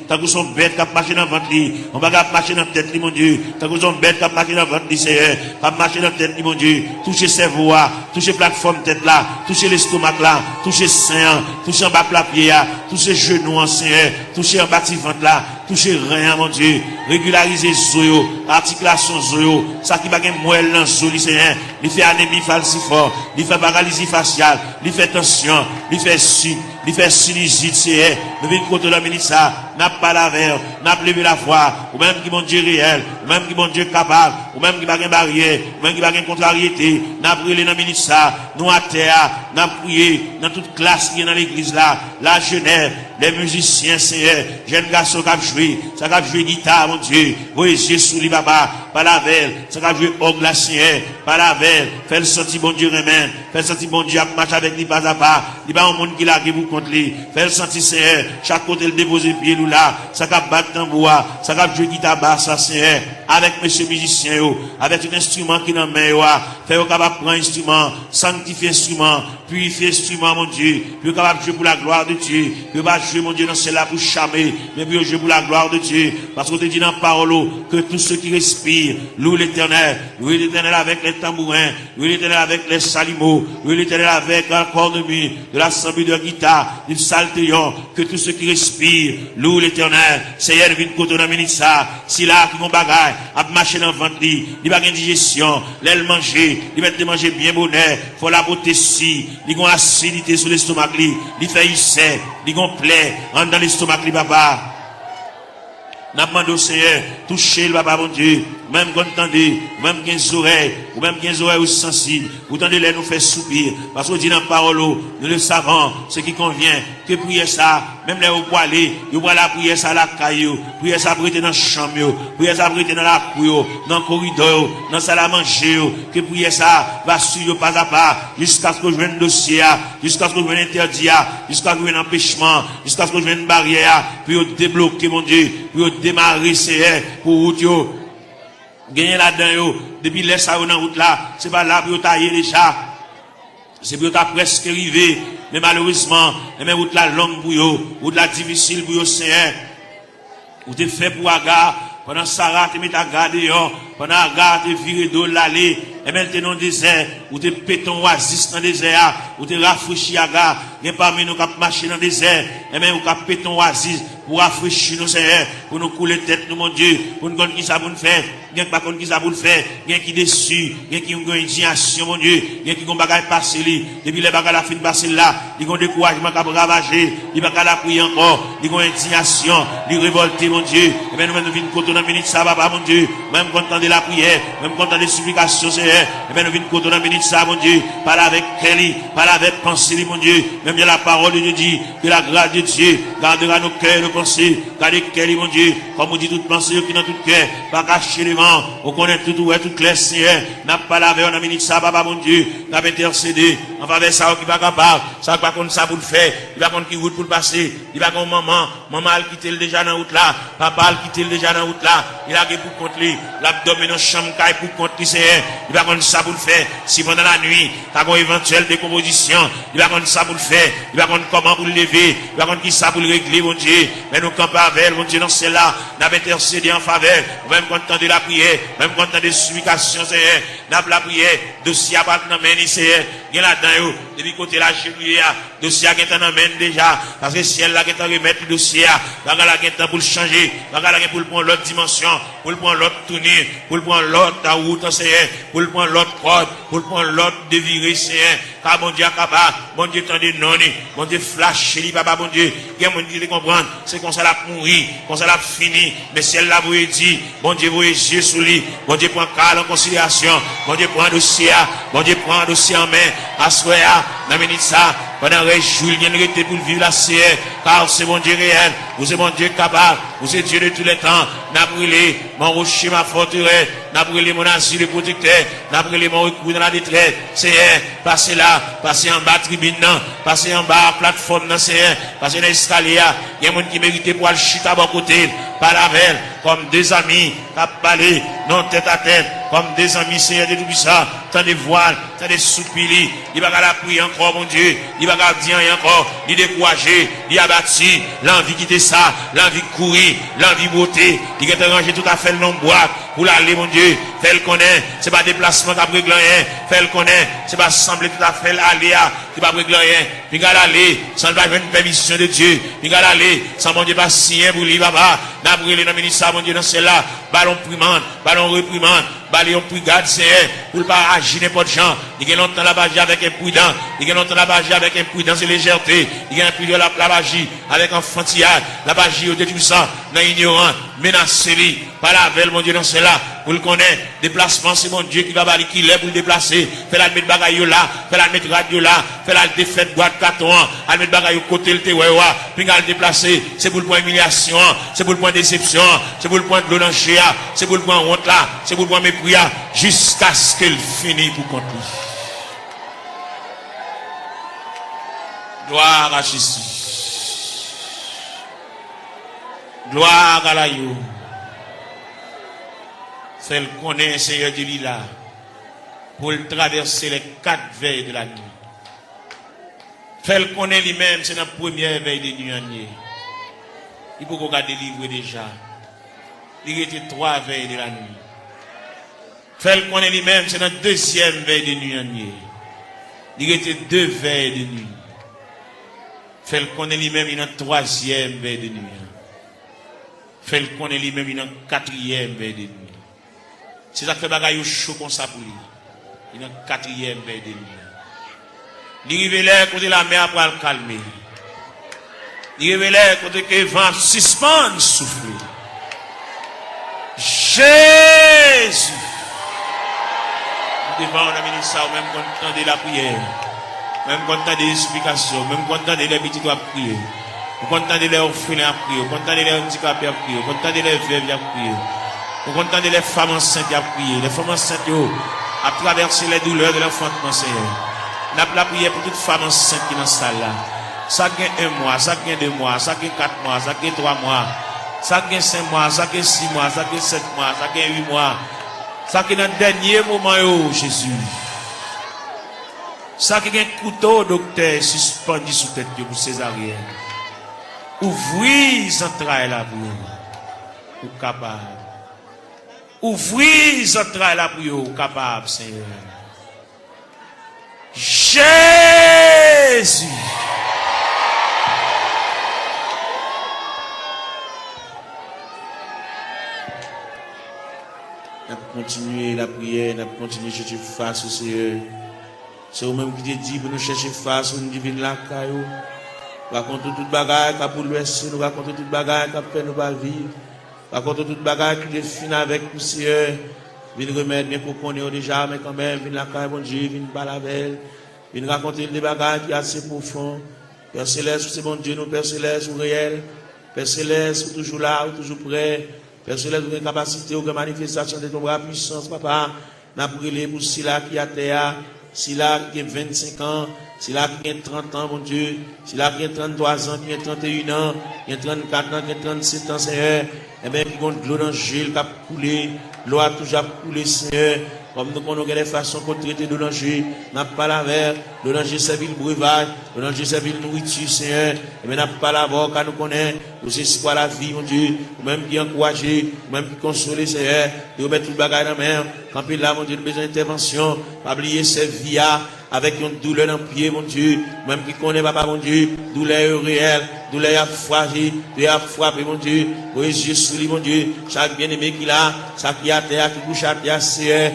tant que son bête qui marché dans le ventre, mon bagage qui marché dans la tête, mon Dieu, tant que son bête qui marché dans le ventre, Seigneur, qui marché dans la tête, mon Dieu, toucher cerveau, toucher plateforme tête là, toucher l'estomac là, toucher sein, toucher en bas la pied, toucher genoux, Seigneur, toucher en bas de ventre là, toucher rien, mon Dieu, régulariser zoyo, articulation zoyo, ça qui va gagner moelle dans zoyo, Seigneur, il fait anémie falciforme, il fait paralysie faciale, il fait tension, il fait sinusite, Seigneur, nous venons contre la ministre, n'a pas la verre, n'a pas levé la foi, ou même qui mon Dieu réel, ou même qui mon Dieu capable, ou même qui va gagner barrière, ou même qui va gagner contrariété, n'a brûlé dans la ministre, nous à terre, n'a prié dans toute classe qui est dans l'église là, la jeunesse, les musiciens, Seigneur, jeunes garçons qui ont joué, ça qui ont joué guitare, mon Dieu, voyez sous les papa, par la veille, ça qui ont joué orgue la Seigneur, par la veille, fait le sentir bon Dieu remède, fait le sentir bon Dieu à marcher avec lui pas à pas, il n'y a pas un monde qui l'a qui vous contre lui, fait le sentir Seigneur, chaque côté le déposer pied nous là, ça qui a battu en bois, ça qui a joué guitare basse, Seigneur, avec monsieur musicien, avec un instrument qui n'a main, fait au capable prendre instrument, sanctifier instrument, purifier instrument, mon Dieu, puis capable jouer pour la gloire de Dieu, puis pas jouer, mon Dieu, dans celle-là pour charmer, mais puis jouer pour la gloire de Dieu, parce qu'on te dit dans la parole, que tous ceux qui respirent, louent l'éternel avec les tambourins, louent l'éternel avec les salimos, louent l'éternel avec un corps de mue, de l'assemblée de guitare, du psaltéon, que tous ceux qui respirent, louent l'éternel, Seigneur, vite côté de ça, si là, qui vont bagaille, à marcher dans le ventre, il va gagner digestion, l'aile manger, il va te manger bien bonheur, faut la beauté si, il a une acidité sur l'estomac, il fait ulcère, il a une plaie, dans l'estomac, papa. N'a pas demandé au Seigneur, toucher le papa, mon Dieu, même quand vous entendez, même 15 oreilles, ou même 15 oreilles sensibles, vous entendez les nous faire soupir, parce que dit dans la parole, nous le savons, ce qui convient, que prier ça, même les vous aller, vous allez la prière ça à la caillou, prier ça prêter dans la chambre, prier ça prêter dans la cour, dans le corridor, dans la salle à manger, que prier ça va suivre pas à pas, jusqu'à ce que je vienne dossier, jusqu'à ce que je vienne interdit, jusqu'à ce que je vienne empêchement, jusqu'à ce que je vienne barrière, puis débloquer, mon Dieu, puis démarrer, Seigneur, pour vous, gagner là-dedans, depuis les ça dans route là, c'est pas là pour tailler déjà. C'est pour ta presque arrivé, mais malheureusement, mais route la longue pour vous, route la difficile pour vous, Seigneur. Vous te fait pour Agar, pendant Sarah te met Agar dehors, pendant Agar te viré d'eau l'allée, et même te dans le désert, ou te péton oasis dans le désert, ou te rafraîchir Agar, il y a parmi nous qui marché dans le désert, et même ou qui péton oasis, pour rafraîchir nos Seigneur, pour nous couler tête, nous, mon Dieu, pour nous connaître qui ça pour nous faire, bien que pas qui ça pour nous faire, bien qui déçu, bien qui ont une indignation, mon Dieu, bien qui ont bagage passé, depuis les bagages la fin passé là, ils ont découragement qui a ravagé, ils ont la prier encore, ils ont indignation, ils révolté, mon Dieu, et bien nous venons côté dans minute ça, papa, mon Dieu, même content de la prière, même content des supplications, Seigneur, et bien nous venons côté dans minute ça, mon Dieu, parle avec Kelly, parle avec pensée, mon Dieu, même bien la parole de Dieu dit, que la grâce de Dieu gardera nos cœurs, nos pensées, gardez Kelly, mon Dieu, comme on dit toute pensée qui dans tout cœur, pas cacher les vents, on connaît tout, tout clair, Seigneur, n'a pas lavé, on a minute ça, papa, mon Dieu, n'a pas intercédé, en faveur ça, qui va capable, ça va contre ça pour le faire, il va contre qui route pour le passer, il va contre maman a quitté le déjà dans route là, papa a quitté le déjà dans route là, il a pour contre lui, l'abdomen dans chambre caille pour contre lui, Seigneur, il va contre ça pour le faire, si pendant la nuit, t'as une éventuelle décomposition, il va contre ça pour le faire, il va contre comment pour le lever, il va contre qui ça pour le régler, mon Dieu, mais nous campons avec, mon Dieu, dans celle-là, n'a pas intercédé en faveur, même quand de la prière, même quand on a des supplications, Seigneur, n'a pas la prière, dossier à battre dans la main, Seigneur, il y a là-dedans, depuis côté la cheville, dossier à qui est en main déjà, parce que si elle là qui est en remettre le dossier, la qui est pour le changer, la qui est pour le prendre l'autre dimension, pour le prendre l'autre tournure, pour le prendre l'autre route, Seigneur, pour le prendre l'autre corde, pour le prendre l'autre déviré, Seigneur, car mon Dieu capable, mon Dieu tendez non, mon Dieu flash, papa, mon Dieu, il y a mon Dieu qui comprendre, c'est qu'on s'en a mourir, qu'on s'en a fini, mais si elle l'a vous dit, mon Dieu vous yeux sous lui, mon Dieu prend cas en considération, mon Dieu prend un dossier, mon Dieu prend un dossier en main, à soya, dans minute ça, pendant que Julien était pour vivre la CR, car c'est mon Dieu réel, vous êtes mon Dieu capable, vous êtes Dieu de tous les temps, n'a brûlé mon rocher, ma forteresse, n'a brûlé mon asile de protecteur, n'a brûlé mon recours dans la détresse, c'est passez là, passez en bas tribune, passez en bas plateforme, c'est passez dans l'escalier, il y a un monde qui méritait pour aller chuter à bon côté, par la veille, comme des amis, qui parlé, non tête à tête, comme des amis, Seigneur de tout ça, tant de voiles, tant de soupirs, il va la prier encore, mon Dieu, il va dire encore, il décourager, il abattu, l'envie quitter ça, l'envie courir, l'envie beauté, il va ranger tout à fait le nom boîte, pour l'aller, mon Dieu, fait le connaît, c'est pas déplacement qu'après rien, fait le connaît, c'est pas sembler tout à fait l'aller, qui va régler rien, il va aller, sans pas une permission de Dieu, il va aller, sans mon Dieu pas signer pour lui, papa, n'a brûlé dans le ministère, mon Dieu, dans celle-là, ballon primande, ballon reprimande, ballon brigade, Seigneur, pour pas agir n'importe gens, il y a longtemps la bagie avec imprudence, il y a longtemps la bagie avec imprudence et légèreté, il y a un peu de la bagie avec enfantillage, la bagie au détruit ça, dans l'ignorant, menacé lui, par la veille, mon Dieu, dans celle-là, pour le connaître, déplacement, c'est mon Dieu qui va balayer, qui l'est pour le déplacer, fait la mettre bagaille là, fait la mettre radio là, fait la défaite boîte carton, à mettre bagaille côté le tewewa, puis à le déplacer, c'est pour le point humiliation, c'est pour le point déception, c'est pour le point de l'onanger, c'est pour le point honte là, c'est pour le point mépris, jusqu'à ce qu'elle finisse pour compter. Gloire à Jésus. Gloire à l'agneau. Fait le connaître, Seigneur Dieu, là, pour le traverser les 4 veilles de la nuit. Fait le connaître lui-même, c'est la première veille de nuit. Il faut qu'on délivre déjà. Il était 3 veilles de la nuit. Fait le connaître lui-même, c'est la deuxième veille de nuit. Il était 2 veilles de nuit. Fait le connaître lui-même, il y a 3e veille de nuit. Fait le connaître lui-même, il y a 4e veille de nuit. C'est ça qui fait bagaille chaud comme ça pour lui. Il est dans 4e veille de nuit. Il arrive là, côté la mer pour le calmer. Il arrive là, côté que le vent suspend, souffler. Jésus! Nous devons amener ça, même quand on entend la prière, même quand on entend des explications, même quand on entend les petits doigts prier, quand on entend les orphelins à prier, quand on entend les handicapés à prier, quand on entend les veuves à prier, quand on entend les femmes enceintes à prier, les femmes enceintes à traverser les douleurs de l'enfantement, Seigneur. Nous avons la prière pour toute femme enceinte qui est dans la salle là. Ça gagne 1 mois, ça gagne 2 mois, ça gagne 4 mois, ça gagne 3 mois, ça gagne 5 mois, ça gagne 6 mois, ça gagne 7 mois, ça gagne 8 mois. Ça qui est dans le dernier moment, Jésus. Ça qui est un couteau, docteur, suspendu sous tête pour césarienne. Ouvrez les entrailles là pour vous. Capable. Ouvrez les entrailles là pour vous. Capable, Seigneur. Jésus. Nous continuer la prière, nous continuer à chercher face au Seigneur. C'est vous-même qui te dit pour nous chercher face, nous divine la caillou. Nous racontons toute bagaille qui a pour l'ouest, nous racontons toute bagaille qui a fait nous pas vivre. Nous racontons toute bagaille qui est fine avec nous, Seigneur. Viens remettre bien qu'on connaît déjà, mais quand même, viens la caille, bon Dieu, viens pas la belle. Viens raconter des bagailles qui sont assez profondes. Père Céleste, c'est bon Dieu, nous, Père Céleste, ou réel. Père Céleste, ou toujours là, ou toujours prêt. Père Céleste, vous avez capacité, vous avez manifestation de ton bras puissance, papa. N'a brûlé pour Sila qui a terre, Sila qui a 25 ans, Sila qui a 30 ans, mon Dieu, Sila qui a 33 ans, qui a 31 ans, qui a 34 ans, qui a 37 ans, Seigneur. Eh bien, qui a de l'eau dans le gel, qui a coulé, l'eau a toujours coulé, Seigneur. Comme nous connaissons les façons qu'on traite de l'oranger, n'a pas la verre, l'oranger servi le breuvage, l'oranger servi le nourriture, Seigneur. Et bien, n'a pas la voix, car nous connaissons, nous espoir la vie, mon Dieu, ou même qui encourage, ou même qui console, Seigneur, de remettre tout le bagage dans la main. Quand il a, mon Dieu, besoin d'intervention, pas oublier cette vie avec une douleur dans le pied, mon Dieu, même qui connaît, papa, mon Dieu, douleur réelle, douleur à fragile, douleur à frapper, mon Dieu, pour les yeux sous lui, mon Dieu, chaque bien-aimé qu'il a, chaque qui a terre, qui couche à terre, Seigneur.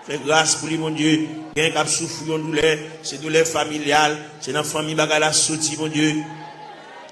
Fais grâce pour lui, mon Dieu. Bien qu'il souffre de douleur, c'est douleur familiale, c'est dans la famille bagala sorti, mon Dieu.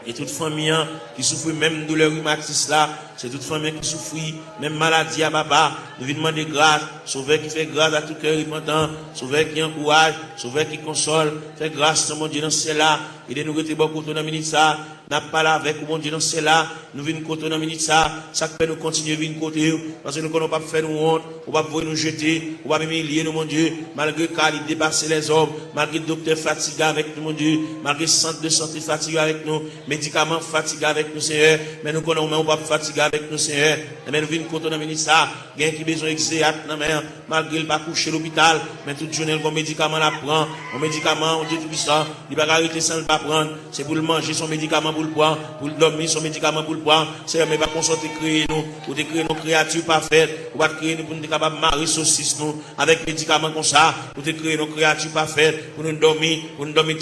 Et toute famille qui souffre même de douleur rhumatisme là, c'est toute famille qui souffre même maladie à papa. Nous venons demander grâce, sauveur qui fait grâce à tout cœur repentant, sauveur qui encourage, sauveur qui console, fait grâce mon Dieu dans cela. Il est nous rester beaucoup dans minute ça, n'a pas là avec mon Dieu dans cela. Nous venons côté dans minute ça, ça fait nous continuer venir côté parce que nous ne pas faire nous honte, on va pouvoir nous jeter, on va humilier nous mon Dieu, malgré qu'il dépasse les hommes, malgré le docteur fatigué avec nous mon Dieu, malgré le centre de santé fatigué avec nous, médicaments fatigués avec nous Seigneur, mais nous connaissons on va pas fatiguer avec nous Seigneur. Mais nous venons côté dans minute ça, gain qui besoin exéat dans mer, malgré il pas coucher à l'hôpital, mais toute journée le médicament la prend, un médicament on Dieu tout puissant, il va arrêter sans le pas prendre, c'est pour le manger son médicament pour le prendre, pour le dormir son médicament pour le prendre, c'est mais pas consulter créer nous, pour créer nos créatures parfaites, pour pas créer nous pour nous capable marier saucisse nous avec médicaments comme ça, pour créer nos créatures parfaites, pour nous dormir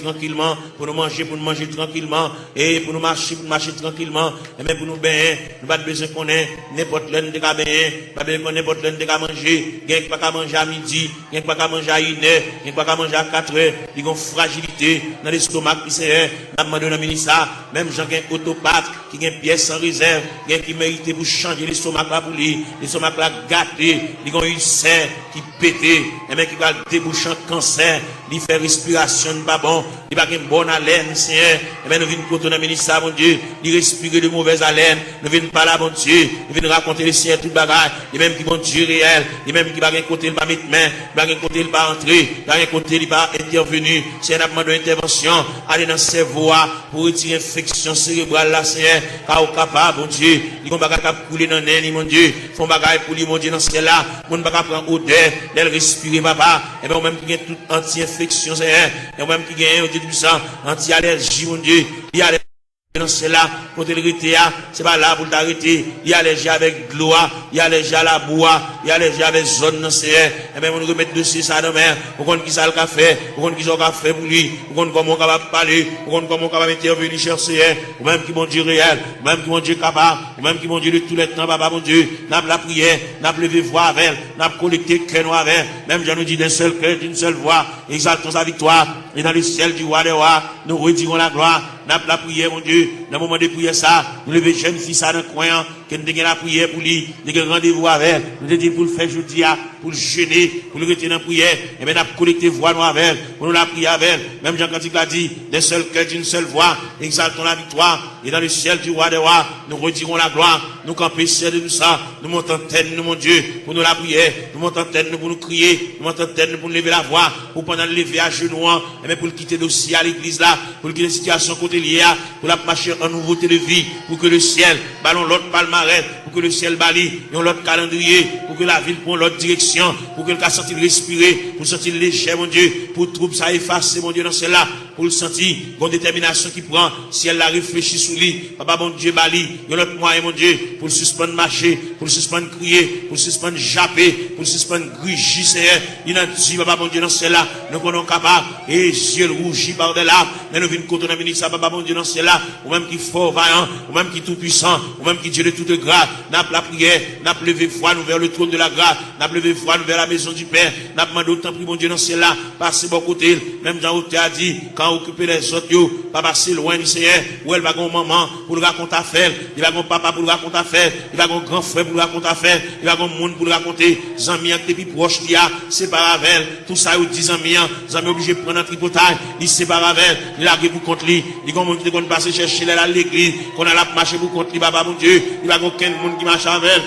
tranquillement, pour nous manger tranquillement et pour nous marcher tranquillement, et même pour nous baigner, nous pas besoin qu'on ait n'importe l'un de cas baigner, pas besoin qu'on n'importe l'un de cas manger, gain pas qu'à manger à midi, gain pas qu'à manger à 1 heure, gain pas qu'à manger à 4 heures, ils ont fragilité dans l'estomac qui c'est n'a demandé dans ministère, même gens gain autopathe qui gain pièce sans réserve, gain qui mérite pour changer l'estomac là pour lui, l'estomac là gâté, ils ont ulcère qui pété, et même qui va déboucher en cancer, il fait respiration pas bon, il va une bonne haleine, Seigneur, et même nous venons côté dans ministère mon Dieu, il respire de mauvaise haleine, nous venons pas là mon Dieu, nous venons raconter les Seigneur tout bagage, et même qui bon Dieu réel, et même qui va un côté il va mettre main, il va un côté il va entrer, il va un côté il va intervenir, c'est un demande d'intervention, aller dans ses voies pour retirer l'infection cérébrale là, Seigneur, car au capable, mon Dieu, il va pas couler dans l'air, mon Dieu, font bagaille pour lui, mon Dieu, dans ce là, on ne va pas prendre odeur, d'elle respirer, papa, et bien, même qui a toute anti-infection, Seigneur, et même qui a un Dieu puissant, anti-allergie, mon Dieu, il y a Non, c'est là, pour te l'arrêter, c'est pas là pour t'arrêter. Il y a les gens avec gloire, il y a les gens à la bois, il y a les gens avec zone, non, c'est, et bien, on nous remet dessus ça demain, pour qu'on qui ça le café, pour qu'on qui ça le café pour lui, pour qu'on comment on capable parler, pour qu'on comment on capable intervenir chercher, ou même qui bon Dieu réel, ou même qui bon Dieu capable, ou même qui bon Dieu de tous les temps, papa, mon Dieu, n'a pas la prière, n'a pas levé voix avec, n'a pas collecté cœur avec, même j'en nous dit d'un seul cœur, d'une seule voix, exaltons sa victoire, et dans le ciel du roi des rois, nous retirons la gloire, n'a pas la prière, mon Dieu, dans le moment de prière ça, nous lever jeune fille ça dans le coin, qui nous la prière pour lui, nous avons rendez-vous avec, nous dit pour le faire jeudi, pour le jeûner, pour le retirer dans la prière, et bien nous avons collecté voix nous avec, pour nous la prier avec, même Jean-Cantique l'a dit, d'un seul cœur, d'une seule voix, exaltons la victoire, et dans le ciel du roi des rois, nous retirons la gloire, nous campons ciel de tout ça, nous montons tête, nous, mon Dieu, pour nous la prière, nous montons tête, nous pour nous crier, nous montons tête, nous pour nous lever la voix, pour pendant le lever à genoux, et bien pour le quitter dossier à l'église là, pour quitter la situation côté liée, pour la marcher en nouveauté de vie, pour que le ciel ballon l'autre palmarès, pour que le ciel balie l'autre calendrier, pour que la ville prenne l'autre direction, pour que le cas sentir respirer, pour sentir léger, mon Dieu, pour trouble ça effacer, mon Dieu, dans celle-là, pour le sentir, une détermination qui prend, si elle la réfléchit sous lui, papa, mon Dieu, balie, l'autre moyen, mon Dieu, pour le suspendre marcher, pour le suspendre crier, pour le suspendre japper, pour le suspendre grugir, Seigneur, il a dit, papa, mon Dieu, dans celle-là, nous sommes capables, et yeux rougis par de larmes, mais nous venons contre la ministre, papa, mon Dieu, dans celle-là, ou même qui fort, vaillant, ou même qui tout puissant, ou même qui Dieu de toute grâce, n'a pas la prière, n'a pas levé foi, nous vers le trône de la grâce, n'a pas levé foi, nous vers la maison du Père, n'a pas demandé autant, mon Dieu, dans celle-là, passer bon côté, même Jean Routé a dit, quand occuper les autres, yo, pas passer loin du Seigneur, où elle va gon maman, pour le raconter affaire, il va gon papa pour le raconter affaire, il va gon grand frère pour le raconter affaire, il va gon monde pour le raconter, Zami, qui plus proche, qui a, sépare avec tout ça, il dit Zami, obligé de prendre un tripotage, il sépare avec il a pour contre lui, il va monde qui va passer chercher à l'église, qu'on a la marché pour contre lui, papa, mon Dieu, il va aucun monde qui marche avec.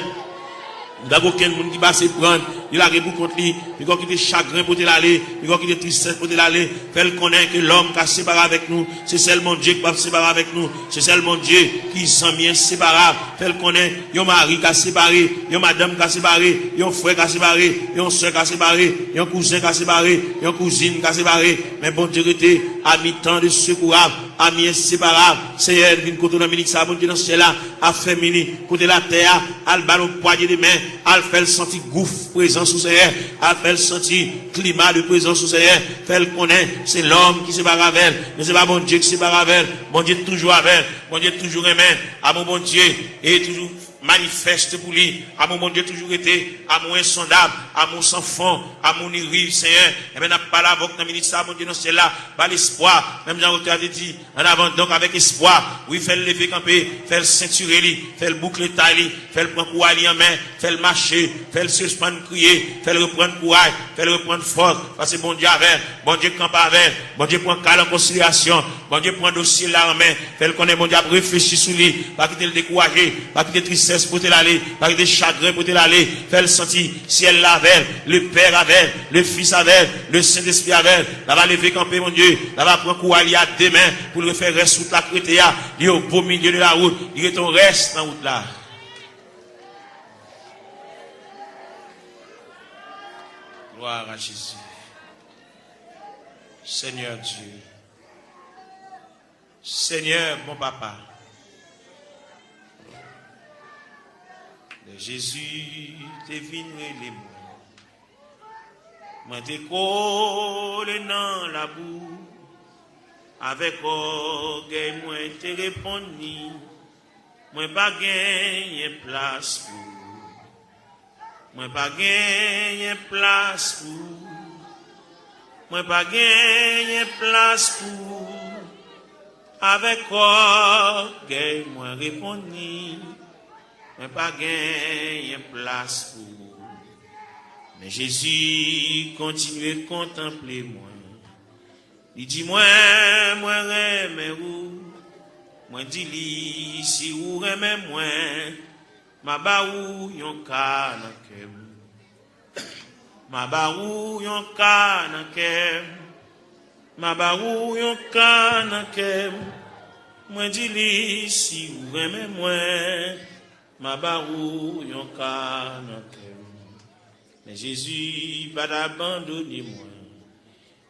Il n'y a aucun monde qui va se prendre. Il a pour contre lui. Il va quitter chagrin pour l'aller. Il va quitter tristesse pour l'aller. Fait connaître que l'homme qui a séparé avec nous, c'est seulement Dieu qui va séparer avec nous. C'est seulement Dieu qui s'en vient séparable. Fait connaître, il y a un mari qui a séparé, il y a une madame qui a séparé, il y a un frère qui a séparé, il y a une soeur qui a séparé, il y a un cousin qui a séparé, il y a une cousine qui a séparé. Mais bon Dieu était à mi-temps de secourable, à mi-inséparable. Seigneur, vient côté de Dominique, ça, bon Dieu dans ce ciel-là, a fait mini, côté la terre, à le ballon poignet de main, à le faire sentir gouffre présent sous Seigneur, à faire sentir climat de présence sous Seigneur, fait le connaître, c'est l'homme qui se barre avec elle, mais c'est pas bon Dieu qui se barre avec elle, bon Dieu toujours avec elle, bon Dieu toujours aimé, à mon bon Dieu, et toujours manifeste pour lui, à mon bon Dieu toujours été, à mon insondable, à mon sans fond, à mon irrive, Seigneur, et bien, n'a pas la voix dans minute ça, mon Dieu, non, c'est là, pas l'espoir, même Jean a dit, en avant, donc, avec espoir, oui, fait le lever camper, fait le ceinturer, fait le boucle taille, fait le prendre courage en main, fait le marcher, fait le suspendre crier, fait le reprendre courage, fait le reprendre force, parce que bon Dieu avec, bon Dieu campe avec, bon Dieu prend calme en considération, bon Dieu prend dossier là en main, fait le connaître, bon Dieu réfléchir sur lui, pas quitter le décourager, pas quitter tristesse pour te l'aller, pas quitter chagrin pour te l'aller, fait le sentir, ciel l'avait, le Père avait, le Fils avait, le Saint-Esprit avait, là va lever camper mon Dieu, là va prendre courage à deux mains pour le faire rester toute la crétéa, il est au beau milieu de la route, il est ton reste dans la route là. Gloire à Jésus. Seigneur Dieu. Seigneur mon papa. Jésus t'es venu les mots. Moi t'es collé dans la boue. Avec orgueil, moi t'es répondu. Moi pas gagné place pour. Moi pas gagné place pour. Moi pas gagné place pour. Avec orgueil, moi répondu. Mais pas gagné place pour. Mais Jésus continue à contempler moi. Il dit moi remets où. Moi dis si vous remets moi. Ma baou yon ka nan kem. Ma baou yon ka nan kem. Ma baou yon ka nan kem. Moi dis si vous remets moi. Ma barou yon ka nan kem. Mais Jésus pas d'abandonner moi.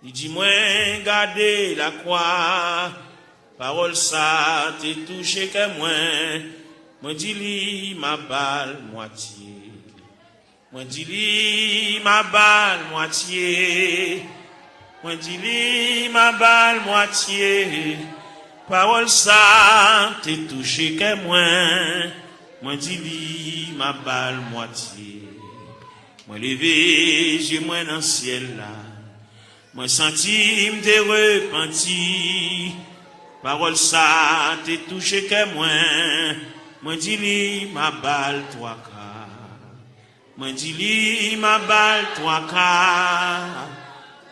Il dit moi garder la croix, Parole ça t'est touché que moi dis li ma balle moitié. Moi dis li ma balle moitié. Moi dis li ma balle moitié. Parole ça t'est touché que moi dis li ma balle moitié. Moi levé, j'ai moi dans le ciel là. Moi senti m'te repenti. Parole ça t'est touché que moi dis li ma balle toi ka. Moi dis li ma balle toi ka.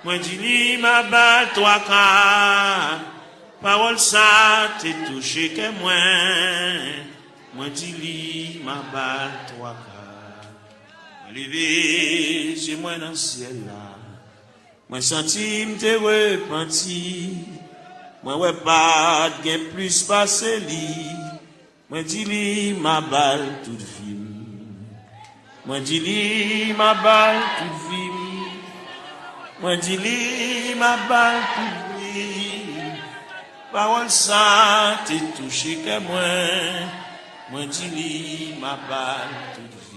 Moi dis li ma balle toi ka. Parole ça t'est touché que moi dis li ma balle toi ka. Moi levé, j'ai moi dans le ciel là. Moi senti m'te repenti. Moi ouais pas de plus passé li. Moi dis li ma balle toute vie. Moi dis li ma balle toute vie. Moi dis li ma balle toute vie. Parole ça t'est touché que moi dis li ma balle toute vie.